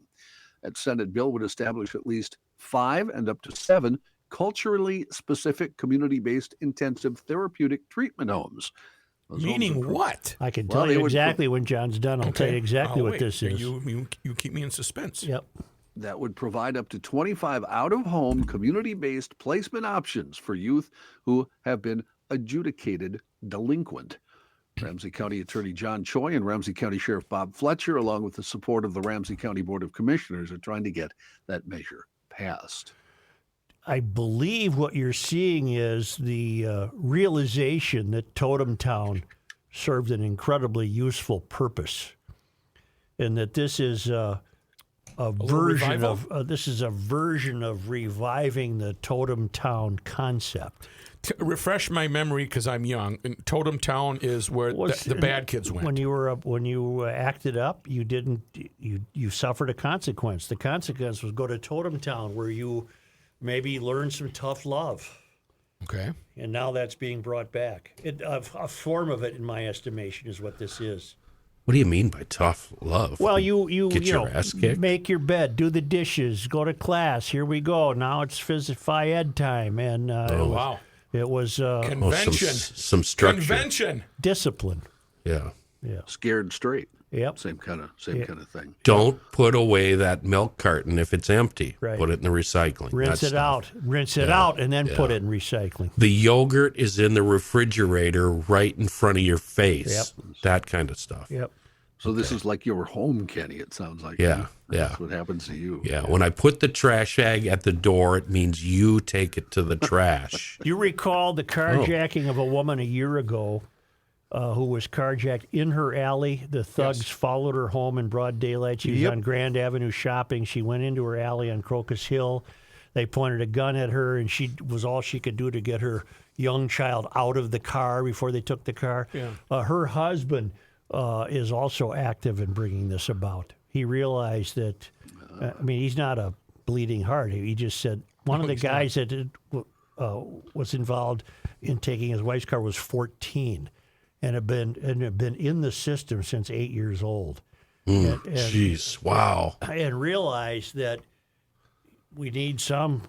That Senate bill would establish at least 5 and up to 7 culturally specific community-based intensive therapeutic treatment homes. Meaning what? I can tell you exactly when John's done. I'll tell you exactly what wait. this is. You keep me in suspense. Yep. That would provide up to 25 out-of-home, community-based placement options for youth who have been adjudicated delinquent. Ramsey County Attorney John Choi and Ramsey County Sheriff Bob Fletcher, along with the support of the Ramsey County Board of Commissioners, are trying to get that measure passed. I believe what you're seeing is the realization that Totem Town served an incredibly useful purpose, and that this is a version of reviving the Totem Town concept. Refresh my memory because I'm young. And Totem Town is where the bad kids went. When you acted up, you suffered a consequence. The consequence was go to Totem Town, where you maybe learn some tough love. Okay. And now that's being brought back. A form of it, in my estimation, is what this is. What do you mean by tough love? Well, you get your ass kicked? Make your bed, do the dishes, go to class. Here we go. Now it's phy ed time, and wow, it was convention, some structure, convention, discipline. Yeah. Scared straight. Yep. Same kind of thing. Don't put away that milk carton if it's empty. Right. Put it in the recycling. Rinse it out, and then put it in recycling. The yogurt is in the refrigerator right in front of your face. Yep. That kind of stuff. Yep. So this is like your home, Kenny, it sounds like. Yeah, That's what happens to you. Yeah, when I put the trash bag at the door, it means you take it to the trash. You recall the carjacking of a woman a year ago who was carjacked in her alley. The thugs followed her home in broad daylight. She was on Grand Avenue shopping. She went into her alley on Crocus Hill. They pointed a gun at her, and she was all she could do to get her young child out of the car before they took the car. Yeah. Her husband is also active in bringing this about. He realized that, he's not a bleeding heart. He just said one of the guys that was involved in taking his wife's car was 14 and had been in the system since 8 years old. Jeez, wow. And realized that we need some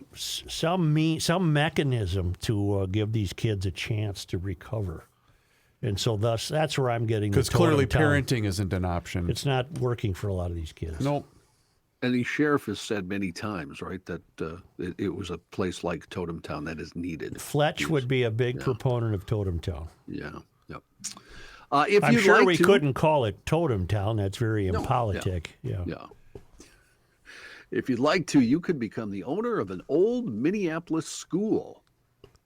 mechanism to give these kids a chance to recover. And so thus, that's where I'm getting. Because clearly parenting isn't an option. It's not working for a lot of these kids. Nope. And the sheriff has said many times, right, that it was a place like Totem Town that is needed. Fletch would be a big proponent of Totem Town. Yeah, yep. I'm sure we couldn't call it Totem Town. That's very impolitic. Yeah. If you'd like to, you could become the owner of an old Minneapolis school.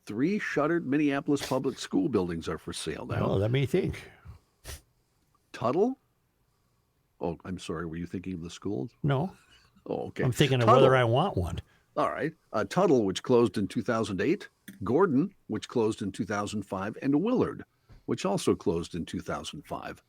3 shuttered Minneapolis public school buildings are for sale now. Oh, let me think. Tuttle? Oh, I'm sorry. Were you thinking of the schools? No. Oh, okay. I'm thinking of Tuttle. whether I want one. All right. Tuttle, which closed in 2008. Gordon, which closed in 2005. And Willard, which also closed in 2005.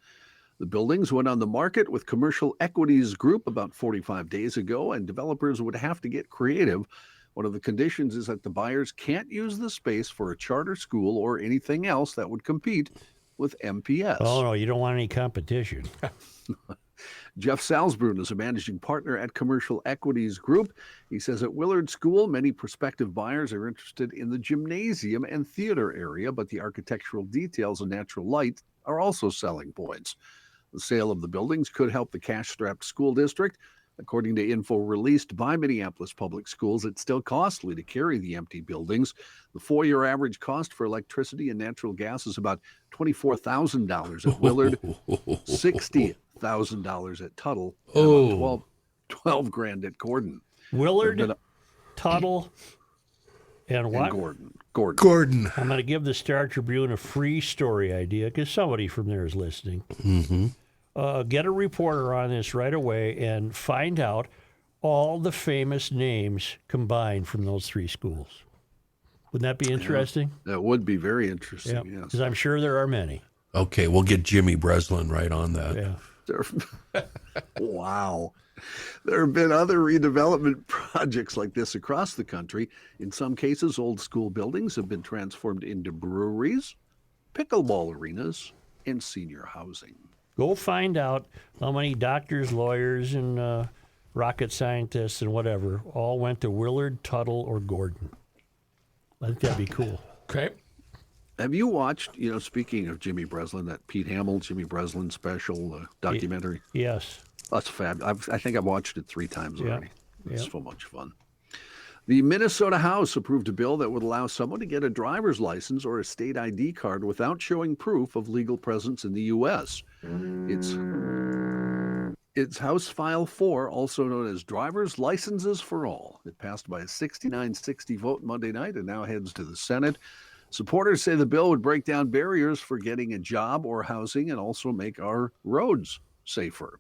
The buildings went on the market with Commercial Equities Group about 45 days ago, and developers would have to get creative. One of the conditions is that the buyers can't use the space for a charter school or anything else that would compete with MPS. Oh, no, you don't want any competition. Jeff Salzbrun is a managing partner at Commercial Equities Group. He says at Willard School, many prospective buyers are interested in the gymnasium and theater area, but the architectural details and natural light are also selling points. The sale of the buildings could help the cash-strapped school district. According to info released by Minneapolis Public Schools, it's still costly to carry the empty buildings. The 4-year average cost for electricity and natural gas is about $24,000 at Willard, $60,000 at Tuttle, and about $12,000 at Gordon. Willard, Tuttle, and what? Gordon. I'm going to give the Star Tribune a free story idea because somebody from there is listening. Mm-hmm. Get a reporter on this right away and find out all the famous names combined from those 3 schools. Wouldn't that be interesting? Yeah, that would be very interesting, yes. Because I'm sure there are many. Okay, we'll get Jimmy Breslin right on that. Yeah. Wow. There have been other redevelopment projects like this across the country. In some cases, old school buildings have been transformed into breweries, pickleball arenas, and senior housing. Go find out how many doctors, lawyers, and rocket scientists and whatever all went to Willard, Tuttle, or Gordon. I think that'd be cool. Okay. Have you watched, speaking of Jimmy Breslin, that Pete Hamill, Jimmy Breslin special documentary? Yes. That's fab. I think I've watched it 3 times already. It's Yep. so much fun. The Minnesota House approved a bill that would allow someone to get a driver's license or a state ID card without showing proof of legal presence in the U.S. It's House File 4, also known as Driver's Licenses for All. It passed by a 69-60 vote Monday night and now heads to the Senate. Supporters say the bill would break down barriers for getting a job or housing and also make our roads safer.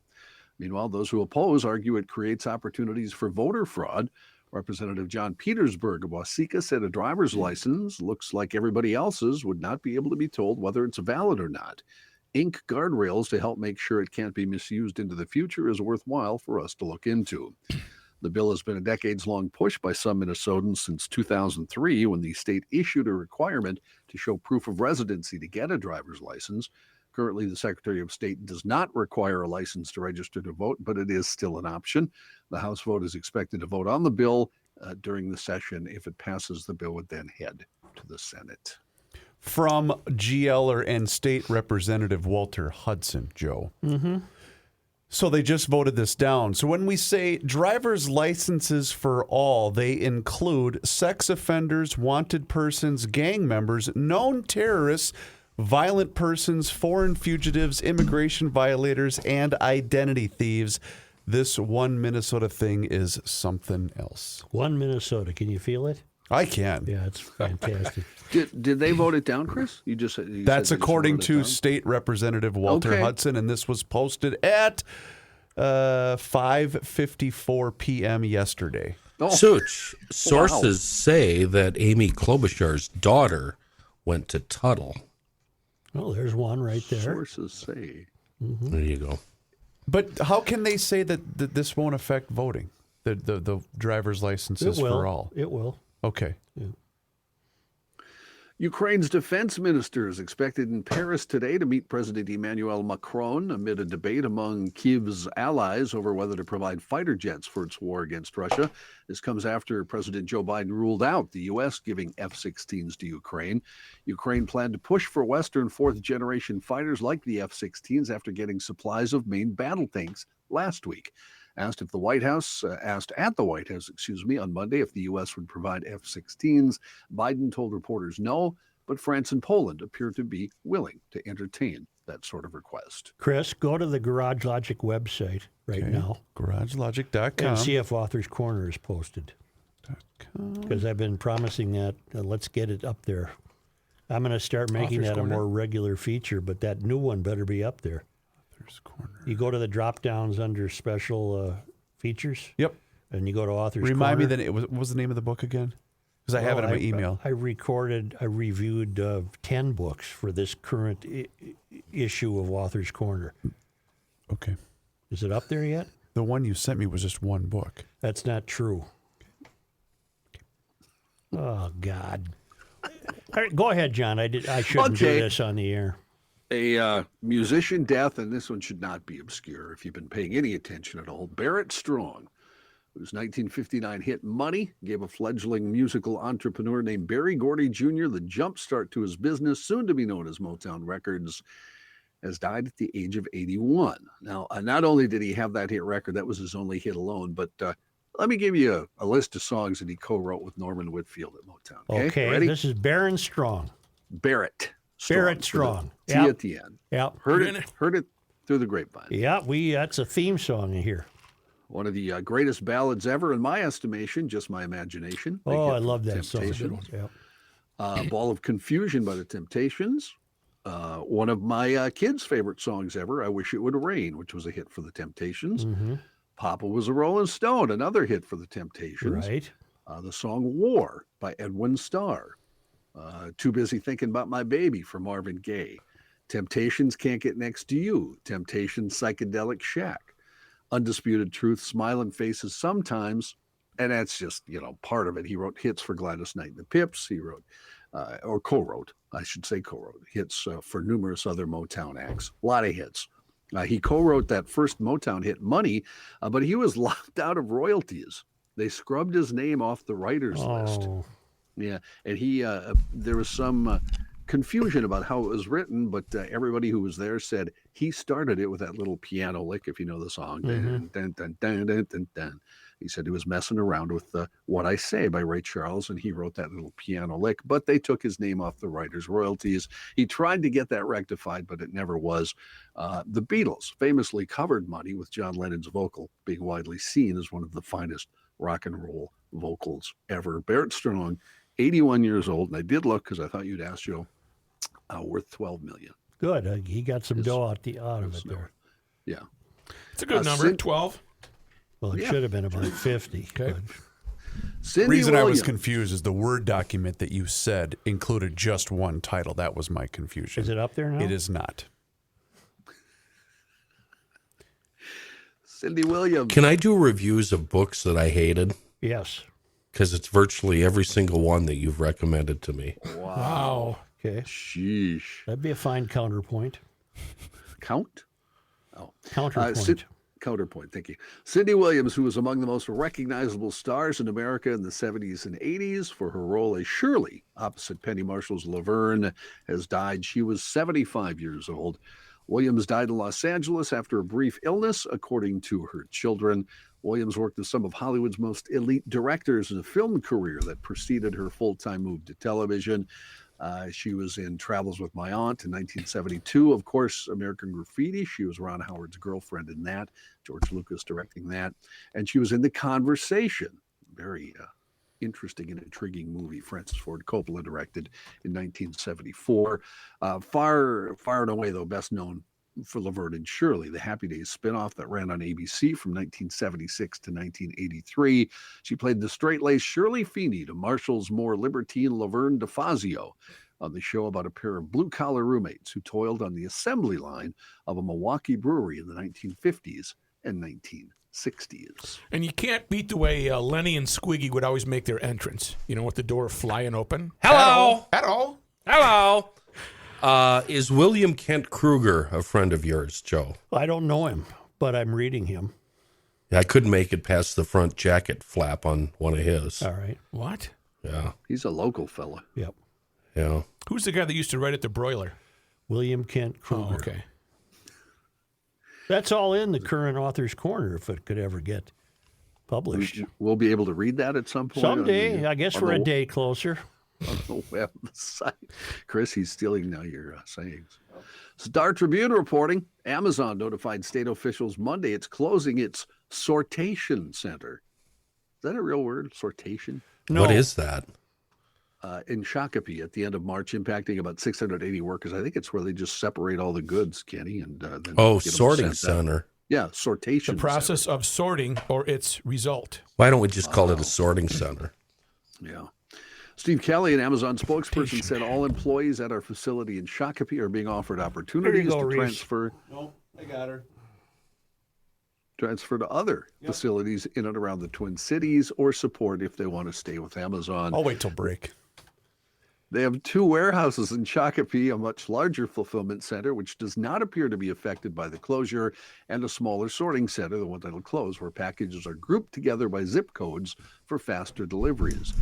Meanwhile, those who oppose argue it creates opportunities for voter fraud. Representative John Petersburg of Waseca said a driver's license looks like everybody else's would not be able to be told whether it's valid or not. Ink guardrails to help make sure it can't be misused into the future is worthwhile for us to look into. The bill has been a decades-long push by some Minnesotans since 2003 when the state issued a requirement to show proof of residency to get a driver's license. Currently, the Secretary of State does not require a license to register to vote, but it is still an option. The House vote is expected to vote on the bill during the session. If it passes, the bill would then head to the Senate. From GLer and State Representative Walter Hudson, Joe. Mm-hmm. So they just voted this down. So when we say driver's licenses for all, they include sex offenders, wanted persons, gang members, known terrorists, violent persons, foreign fugitives, immigration violators, and identity thieves. This one Minnesota thing is something else. One Minnesota. Can you feel it? I can. Yeah, it's fantastic. Did they vote it down, Chris? You just said That's they just according voted it to down? State Representative Walter Okay. Hudson, and this was posted at 5:54 p.m. yesterday. Oh, Such sources say that Amy Klobuchar's daughter went to Tuttle. Well, there's one right there. sources say. There you go. But how can they say that this won't affect voting? The driver's licenses It will. for all. It will. Okay. Ukraine's defense minister is expected in Paris today to meet President Emmanuel Macron amid a debate among Kyiv's allies over whether to provide fighter jets for its war against Russia. This comes after President Joe Biden ruled out the U.S. giving F-16s to Ukraine. Ukraine planned to push for Western fourth-generation fighters like the F-16s after getting supplies of main battle tanks last week. Asked at the White House on Monday if the U.S. would provide F-16s, Biden told reporters no, but France and Poland appear to be willing to entertain that sort of request. Chris, go to the Garage Logic website right now GarageLogic.com. and see if Author's Corner is posted. Because I've been promising that. Let's get it up there. I'm going to start making Author's that Corner? a more regular feature, but that new one better be up there. Author's Corner. You go to the drop downs under special features. Yep. And you go to Author's Remind me Corner. that what was the name of the book again? Because I have it in my email. I reviewed 10 books for this current issue of Author's Corner. Okay. Is it up there yet? The one you sent me was just one book. That's not true. Oh, God. All right, go ahead, John. I shouldn't do Okay. this on the air. A musician death, and this one should not be obscure if you've been paying any attention at all. Barrett Strong, whose 1959 hit Money gave a fledgling musical entrepreneur named Berry Gordy Jr. the jumpstart to his business, soon to be known as Motown Records, has died at the age of 81. Now, not only did he have that hit record, that was his only hit alone, but let me give you a list of songs that he co-wrote with Norman Whitfield at Motown. Okay, ready? This is Baron Strong. Barrett Barrett Strong. T Yep. at the end. Yep. Heard it through the grapevine. Yeah, that's a theme song in here. One of the greatest ballads ever, in my estimation, just my imagination. Big Oh, hit I from love the that song. Temptations. Yep. Ball of Confusion by the Temptations. One of my kids' favorite songs ever, I Wish It Would Rain, which was a hit for the Temptations. Mm-hmm. Papa Was a Rolling Stone, another hit for the Temptations. Right. The song War by Edwin Starr. Too Busy Thinking About My Baby for Marvin Gaye. Temptations Can't Get Next to You. Temptations Psychedelic Shack. Undisputed Truth, Smiling Faces Sometimes. And that's just, part of it. He wrote hits for Gladys Knight and the Pips. He wrote, or co-wrote hits for numerous other Motown acts. A lot of hits. He co-wrote that first Motown hit, Money, but he was locked out of royalties. They scrubbed his name off the writers list. Yeah, and there was some confusion about how it was written, but everybody who was there said he started it with that little piano lick, if you know the song. Dun, dun, dun, dun, dun, dun, dun. He said he was messing around with What I Say by Ray Charles, and he wrote that little piano lick, but they took his name off the writers' royalties. He tried to get that rectified, but it never was. The Beatles famously covered Money, with John Lennon's vocal being widely seen as one of the finest rock and roll vocals ever. Barrett Strong, 81 years old, and I did look because I thought you'd ask, Joe, worth $12 million. Good. He got some dough out of it there. Yeah. It's a good number, 12. Well, it should have been about 50. Okay. But Cindy reason I was Williams. confused is the Word document that you said included just one title. That was my confusion. is it up there now? It is not. Cindy Williams. Can I do reviews of books that I hated? Yes. Because it's virtually every single one that you've recommended to me. Wow. Okay. Sheesh. That'd be a fine counterpoint. Count? Oh. Counterpoint. Counterpoint, thank you. Cindy Williams, who was among the most recognizable stars in America in the 70s and 80s for her role as Shirley opposite Penny Marshall's Laverne, has died. She was 75 years old. Williams died in Los Angeles after a brief illness, according to her children. Williams worked with some of Hollywood's most elite directors in a film career that preceded her full-time move to television. She was in Travels with My Aunt in 1972. Of course, American Graffiti. She was Ron Howard's girlfriend in that. George Lucas directing that. And she was in The Conversation. Very interesting and intriguing movie Francis Ford Coppola directed in 1974. Far and away, though, best known for Laverne and Shirley, the Happy Days spinoff that ran on ABC from 1976 to 1983. She played the straight-laced Shirley Feeney to Marshall's more libertine Laverne DeFazio on the show about a pair of blue-collar roommates who toiled on the assembly line of a Milwaukee brewery in the 1950s and 1960s. And you can't beat the way Lenny and Squiggy would always make their entrance, with the door flying open. Hello. Hello. Hello. Is William Kent Kruger a friend of yours, Joe? I don't know him, but I'm reading him. I couldn't make it past the front jacket flap on one of his. All right. What? Yeah. He's a local fella. Yep. Yeah. Who's the guy that used to write at the broiler? William Kent Kruger. Oh, okay. That's all in the current author's corner if it could ever get published. We'll be able to read that at some point. Someday, I guess we're a day closer. On the website. Chris, he's stealing now your sayings. Star Tribune reporting, Amazon notified state officials Monday it's closing its sortation center. Is that a real word? Sortation? No. What is that? In Shakopee at the end of March, impacting about 680 workers. I think it's where they just separate all the goods, Kenny. And then get them sorting sent out. center. Yeah, sortation. The process center. of sorting or its result. Why don't we just call it a sorting center? Yeah. Steve Kelly, an Amazon spokesperson, said all employees at our facility in Shakopee are being offered opportunities to transfer. No, I got her. Transfer to other facilities in and around the Twin Cities or support if they want to stay with Amazon. I'll wait till break. They have 2 warehouses in Shakopee, a much larger fulfillment center, which does not appear to be affected by the closure, and a smaller sorting center, the one that'll close, where packages are grouped together by zip codes for faster deliveries.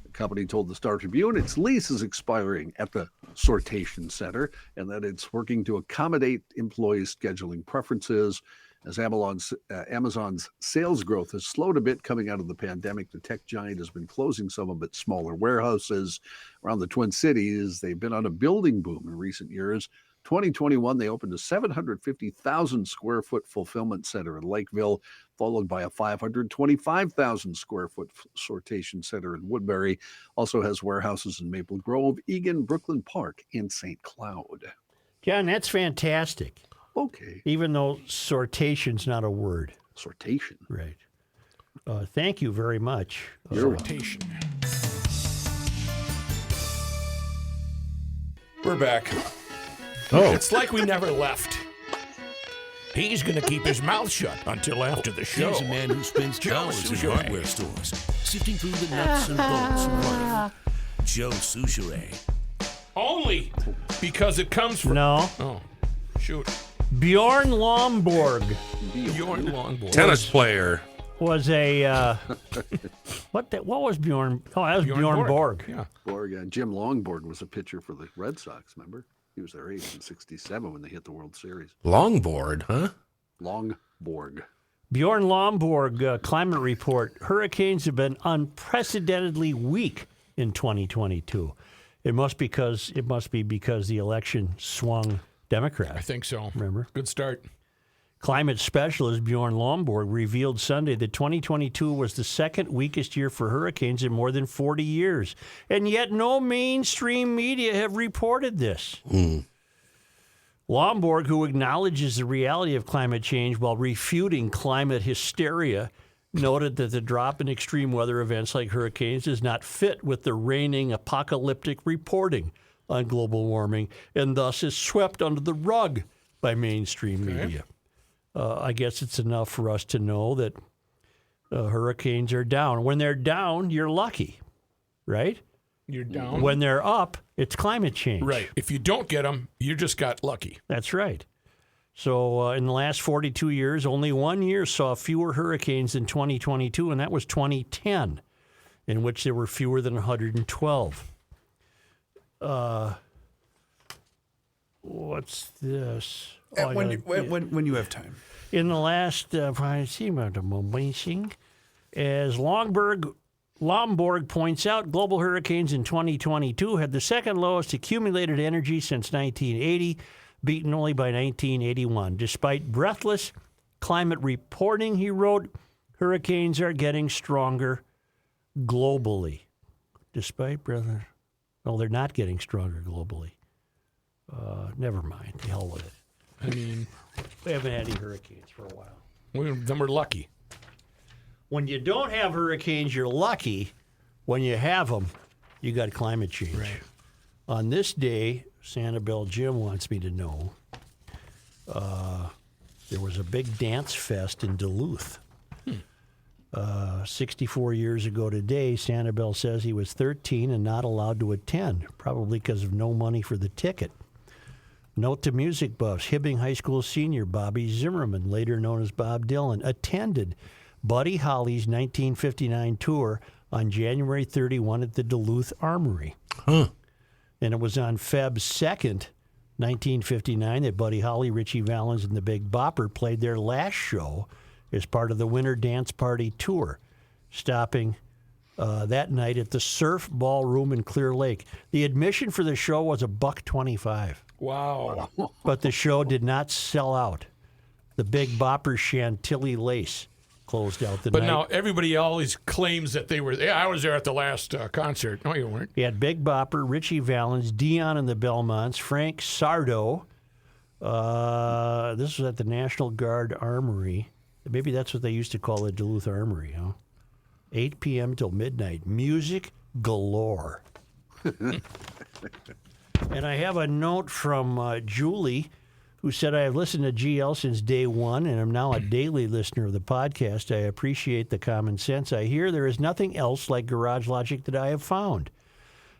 The company told the Star Tribune its lease is expiring at the sortation center and that it's working to accommodate employees' scheduling preferences. As Amazon's sales growth has slowed a bit coming out of the pandemic, the tech giant has been closing some of its smaller warehouses around the Twin Cities. They've been on a building boom in recent years. 2021, they opened a 750,000 square foot fulfillment center in Lakeville, followed by a 525,000 square foot sortation center in Woodbury. Also has warehouses in Maple Grove, Eagan, Brooklyn Park, and St. Cloud. John, that's fantastic. Okay. Even though sortation's not a word. Sortation. Right. Thank you very much. Sortation. We're back. Oh. It's like we never left. He's going to keep his mouth shut until after the show. He's a man who spends Joe hours in Souchere. hardware stores, sifting through the nuts and bolts of life. Joe Souchere. Only because it comes from... No. Oh, shoot. Bjorn Lomborg Bjorn Longboard. Tennis player. was a what was Bjorn? Oh, that was Bjorn Borg. Yeah. Borg. Jim Longborg was a pitcher for the Red Sox, remember? He was their ace in 67 when they hit the World Series. Longboard, huh? Longborg. Bjorn Lomborg climate report. Hurricanes have been unprecedentedly weak in 2022. It must be because the election swung Democrat. I think so. Remember? Good start. Climate specialist Bjorn Lomborg revealed Sunday that 2022 was the second weakest year for hurricanes in more than 40 years. And yet no mainstream media have reported this. Lomborg, who acknowledges the reality of climate change while refuting climate hysteria, noted that the drop in extreme weather events like hurricanes does not fit with the reigning apocalyptic reporting on global warming and thus is swept under the rug by mainstream media. I guess it's enough for us to know that hurricanes are down. When they're down, you're lucky, right? You're down. When they're up, it's climate change. Right. If you don't get them, you just got lucky. That's right. So in the last 42 years, only 1 year saw fewer hurricanes than 2022, and that was 2010, in which there were fewer than 112. What's this? When you have time. In the last, as Lomborg points out, global hurricanes in 2022 had the second lowest accumulated energy since 1980, beaten only by 1981. Despite breathless climate reporting, he wrote, hurricanes are getting stronger globally. Despite, brother, no, they're not getting stronger globally. Never mind. The hell with it. I mean, We haven't had any hurricanes for a while. then we're lucky. When you don't have hurricanes, you're lucky. When you have them, you got climate change. Right. On this day, Sanibel Jim wants me to know, there was a big dance fest in Duluth. 64 years ago today, Sanibel says he was 13 and not allowed to attend, probably because of no money for the ticket. Note to music buffs, Hibbing High School senior Bobby Zimmerman, later known as Bob Dylan, attended Buddy Holly's 1959 tour on January 31 at the Duluth Armory. Huh. And it was on Feb 2nd, 1959, that Buddy Holly, Richie Valens, and the Big Bopper played their last show as part of the Winter Dance Party tour, stopping that night at the Surf Ballroom in Clear Lake. The admission for the show was $1.25. Wow. But the show did not sell out. The Big Bopper Chantilly Lace closed out the But night. now everybody always claims that they were. Yeah, I was there at the last concert. No, you weren't. He had Big Bopper, Richie Valens, Dion and the Belmonts, Frank Sardo. This was at the National Guard Armory. Maybe that's what they used to call the Duluth Armory, huh? 8 p.m. till midnight. Music galore. And I have a note from Julie, who said, I have listened to GL since day one and am now a daily listener of the podcast. I appreciate the common sense I hear. There is nothing else like Garage Logic that I have found.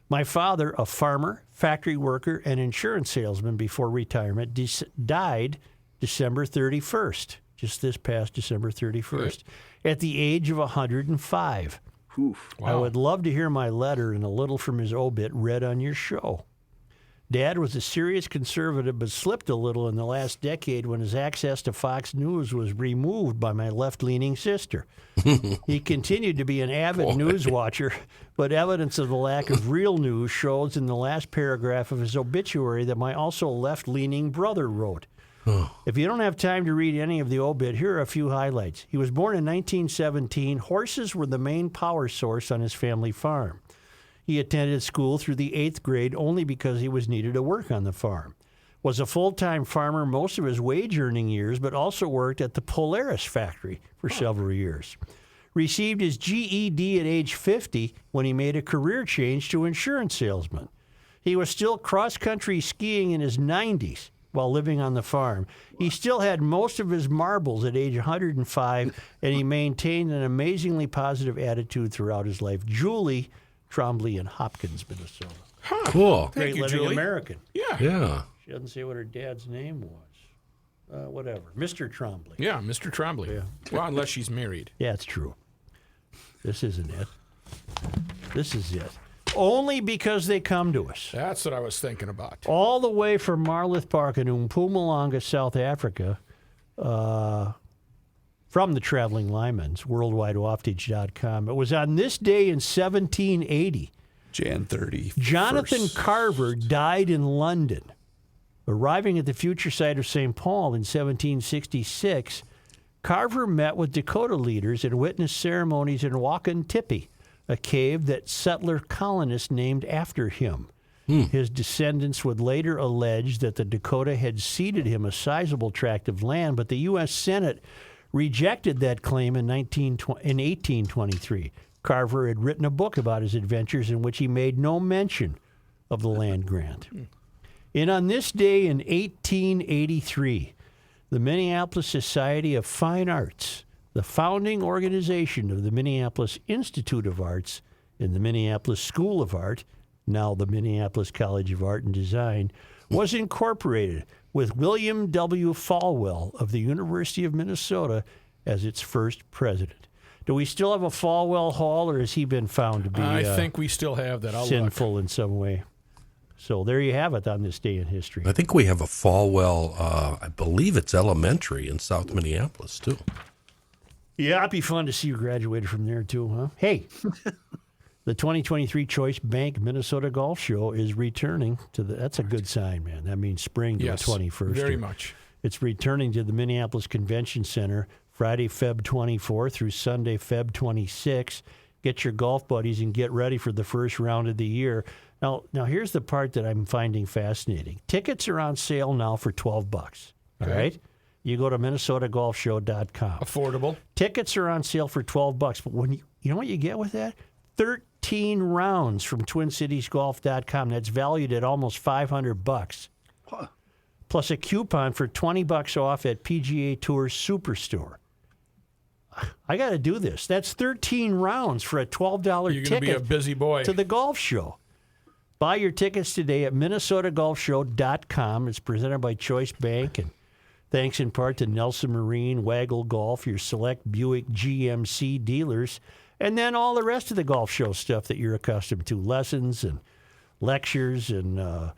My father, a farmer, factory worker, and insurance salesman before retirement, died December 31st, just this past December 31st, at the age of 105. Oof. I would love to hear my letter and a little from his obit read on your show. Dad was a serious conservative, but slipped a little in the last decade when his access to Fox News was removed by my left-leaning sister. He continued to be an avid news watcher, but evidence of the lack of real news shows in the last paragraph of his obituary that my also left-leaning brother wrote. If you don't have time to read any of the obit, here are a few highlights. He was born in 1917. Horses were the main power source on his family farm. He attended school through the 8th grade only because he was needed to work on the farm. Was a full-time farmer most of his wage-earning years, but also worked at the Polaris factory for several years. Received his GED at age 50 when he made a career change to insurance salesman. He was still cross-country skiing in his 90s while living on the farm. He still had most of his marbles at age 105, and he maintained an amazingly positive attitude throughout his life. Julie Trombley in Hopkins, Minnesota. Cool. Great Thank you, living Julie. American. Yeah. Yeah. She doesn't say what her dad's name was. Whatever. Mr. Trombley. Yeah, Mr. Trombley. Yeah. Well, unless she's married. Yeah, it's true. This isn't it. This is it. Only because they come to us. That's what I was thinking about. All the way from Marloth Park in Mpumalanga, South Africa, from the Traveling Lyman's, worldwideoftage.com. It was on this day in 1780. Jan 30. Jonathan Carver died in London. Arriving at the future site of St. Paul in 1766, Carver met with Dakota leaders and witnessed ceremonies in Wakentipi, a cave that settler colonists named after him. His descendants would later allege that the Dakota had ceded him a sizable tract of land, but the U.S. Senate rejected that claim in 1823. Carver had written a book about his adventures in which he made no mention of the land grant. And on this day in 1883, the Minneapolis Society of Fine Arts, the founding organization of the Minneapolis Institute of Arts and the Minneapolis School of Art, now the Minneapolis College of Art and Design, was incorporated with William W. Falwell of the University of Minnesota as its first president. Do we still have a Falwell Hall, or has he been found to be I think we still have that. I'll sinful in some way? So there you have it on this day in history. I think we have a Falwell, I believe it's elementary in South Minneapolis, too. Yeah, it'd be fun to see you graduated from there, too, huh? Hey, the 2023 Choice Bank Minnesota Golf Show is returning to the... That's a good sign, man. That means spring to Yes, the 21st. very much. It's returning to the Minneapolis Convention Center Friday, Feb 24 through Sunday, Feb 26. get your golf buddies, and get ready for the first round of the year. Now here's the part that I'm finding fascinating. Tickets are on sale now for $12. All right? You go to minnesotagolfshow.com. Affordable. Tickets are on sale for $12, but when you know what you get with that? 13 rounds from TwinCitiesGolf.com. That's valued at almost $500. Huh. Plus a coupon for $20 off at PGA Tour Superstore. I got to do this. That's 13 rounds for a $12 You're ticket going to be a busy boy. to the golf show. Buy your tickets today at minnesotagolfshow.com. It's presented by Choice Bank, and thanks in part to Nelson Marine, Waggle Golf, your select Buick GMC dealers, and then all the rest of the golf show stuff that you're accustomed to, lessons and lectures and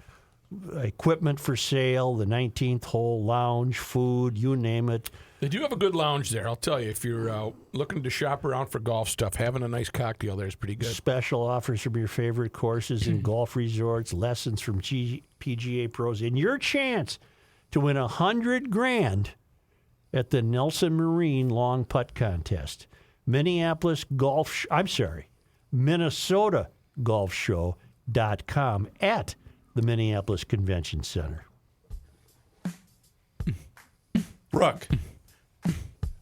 equipment for sale, the 19th hole lounge, food, you name it. They do have a good lounge there. I'll tell you, if you're looking to shop around for golf stuff, having a nice cocktail there is pretty good. Special offers from your favorite courses and golf resorts, lessons from PGA pros, and your chance to win $100,000 at the Nelson Marine Long Putt Contest. MinnesotaGolfShow.com at the Minneapolis Convention Center. Rook,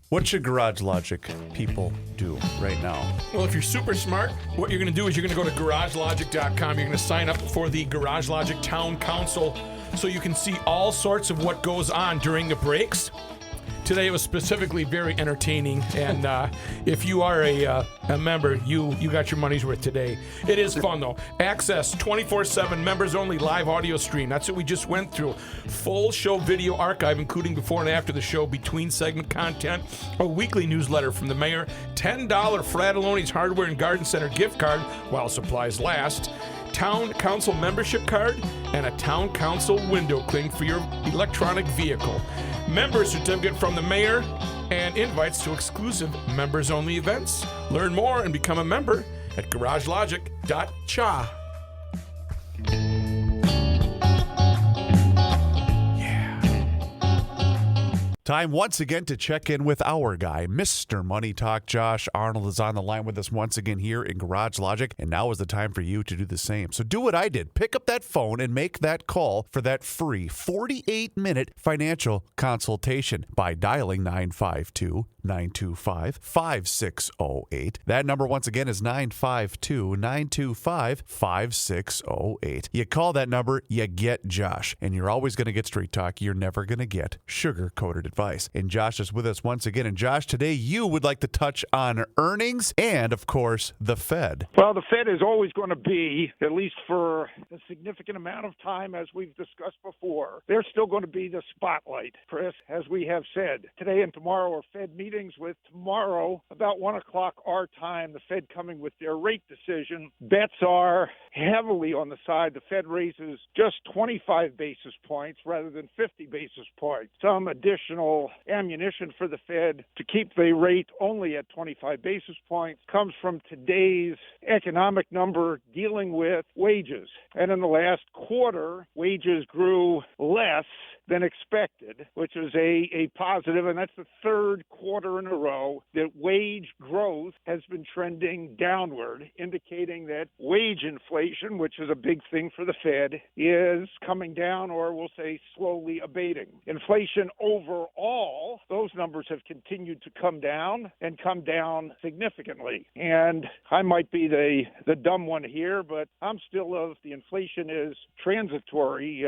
what should Garage Logic people do right now? Well, if you're super smart, what you're going to do is you're going to go to GarageLogic.com. You're going to sign up for the Garage Logic Town Council so you can see all sorts of what goes on during the breaks. Today it was specifically very entertaining, and if you are a member, you got your money's worth today. It is fun, though. Access 24/7, members-only live audio stream. That's what we just went through. Full show video archive, including before and after the show, between segment content, a weekly newsletter from the mayor, $10 Fratelloni's Hardware and Garden Center gift card while supplies last, Town Council membership card, and a Town Council window cling for your electronic vehicle. Member certificate from the mayor, and invites to exclusive members-only events. Learn more and become a member at garagelogic.cha. Time once again to check in with our guy, Mr. Money Talk. Josh Arnold is on the line with us once again here in Garage Logic, and now is the time for you to do the same. So do what I did. Pick up that phone and make that call for that free 48-minute financial consultation by dialing 952-925-5608. That number once again is 952-925-5608. You call that number, you get Josh, and you're always going to get straight talk. You're never going to get sugar-coated advice. And Josh is with us once again. And Josh, today you would like to touch on earnings and, of course, the Fed. Well, the Fed is always going to be, at least for a significant amount of time, as we've discussed before, they're still going to be the spotlight, Chris, as we have said. Today and tomorrow are Fed meetings, with tomorrow, about 1 o'clock our time, the Fed coming with their rate decision. Bets are heavily on the side the Fed raises just 25 basis points rather than 50 basis points. Some additional ammunition for the Fed to keep the rate only at 25 basis points comes from today's economic number dealing with wages. And in the last quarter, wages grew less than expected, which is a positive, and that's the third quarter in a row that wage growth has been trending downward, indicating that wage inflation, which is a big thing for the Fed, is coming down, or we'll say slowly abating. Inflation overall, those numbers have continued to come down and come down significantly. And I might be the dumb one here, but I'm still of the inflation is transitory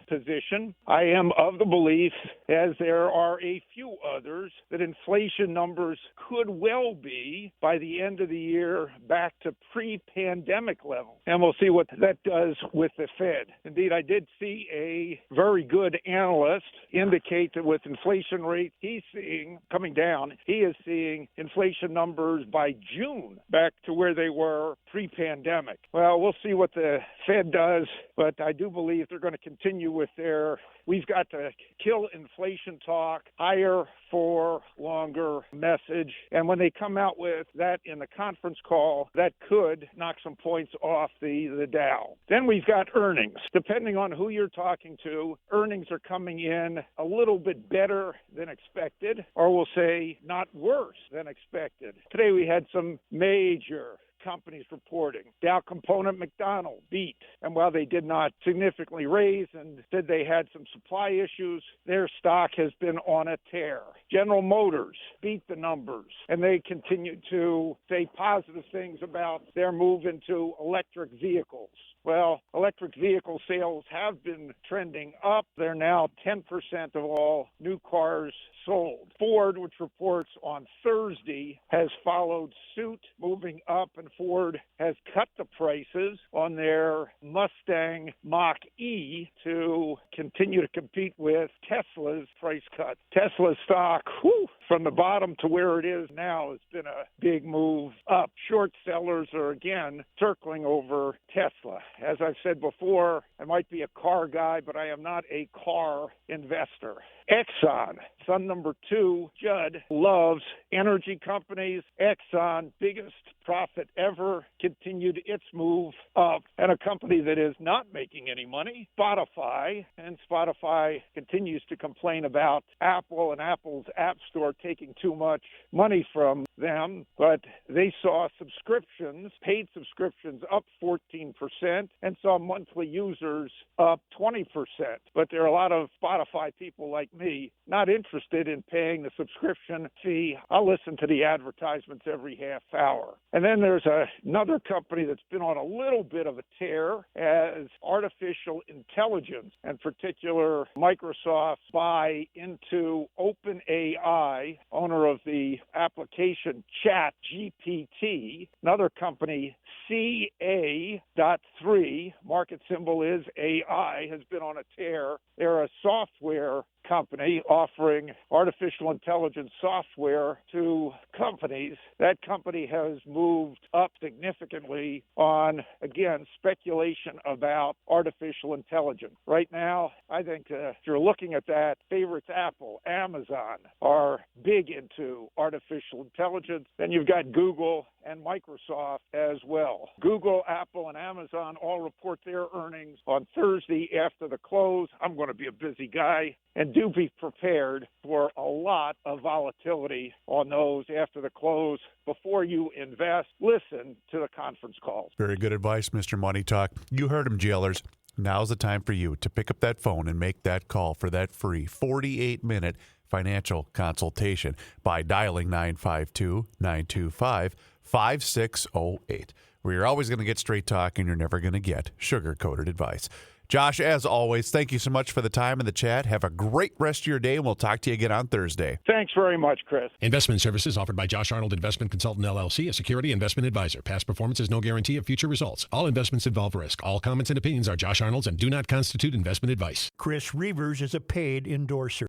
position. I am of the belief, as there are a few others, that inflation numbers could well be, by the end of the year, back to pre-pandemic levels. And we'll see what that does with the Fed. Indeed, I did see a very good analyst indicate that with inflation rates he's seeing coming down, he is seeing inflation numbers by June back to where they were pre-pandemic. Well, we'll see what the Fed does, but I do believe they're going to continue with their we've got to kill inflation talk, higher for longer message. And when they come out with that in the conference call, that could knock some points off the Dow. Then we've got earnings. Depending on who you're talking to, earnings are coming in a little bit better than expected, or we'll say not worse than expected. Today we had some major companies reporting. Dow Component McDonald beat. And while they did not significantly raise and said they had some supply issues, their stock has been on a tear. General Motors beat the numbers, and they continue to say positive things about their move into electric vehicles. Well, electric vehicle sales have been trending up. They're now 10% of all new cars sold. Ford, which reports on Thursday, has followed suit, moving up, and Ford has cut the prices on their Mustang Mach-E to continue to compete with Tesla's price cut. Tesla's stock, from the bottom to where it is now, has been a big move up. Short sellers are again circling over Tesla. As I've said before, I might be a car guy, but I am not a car investor. Exxon, son number 2, Judd, loves energy companies. Exxon, biggest profit ever, continued its move up. And a company that is not making any money, Spotify, and Spotify continues to complain about Apple and Apple's App Store taking too much money from them. But they saw subscriptions, paid subscriptions, up 14% and saw monthly users up 20%. But there are a lot of Spotify people like me not interested in paying the subscription fee. I'll listen to the advertisements every half hour. And then there's another company that's been on a little bit of a tear as artificial intelligence, and particular Microsoft's buy into OpenAI, owner of the application ChatGPT. Another company, CA.3, market symbol is AI, has been on a tear. They're a software company offering artificial intelligence software to companies. That company has moved up significantly on, again, speculation about artificial intelligence. Right now, I think if you're looking at that, favorites Apple, Amazon are big into artificial intelligence. Then you've got Google and Microsoft as well. Google, Apple, and Amazon all report their earnings on Thursday after the close. I'm going to be a busy guy, and do be prepared for a lot of volatility on those after the close. Before you invest, listen to the conference calls. Very good advice, Mr. Money Talk. You heard him, jailers. Now's the time for you to pick up that phone and make that call for that free 48-minute financial consultation by dialing 952-925-5608. Where you're always going to get straight talk and you're never going to get sugar-coated advice. Josh, as always, thank you so much for the time and the chat. Have a great rest of your day, and we'll talk to you again on Thursday. Thanks very much, Chris. Investment services offered by Josh Arnold Investment Consultant, LLC, a security investment advisor. Past performance is no guarantee of future results. All investments involve risk. All comments and opinions are Josh Arnold's and do not constitute investment advice. Chris Reavers is a paid endorser.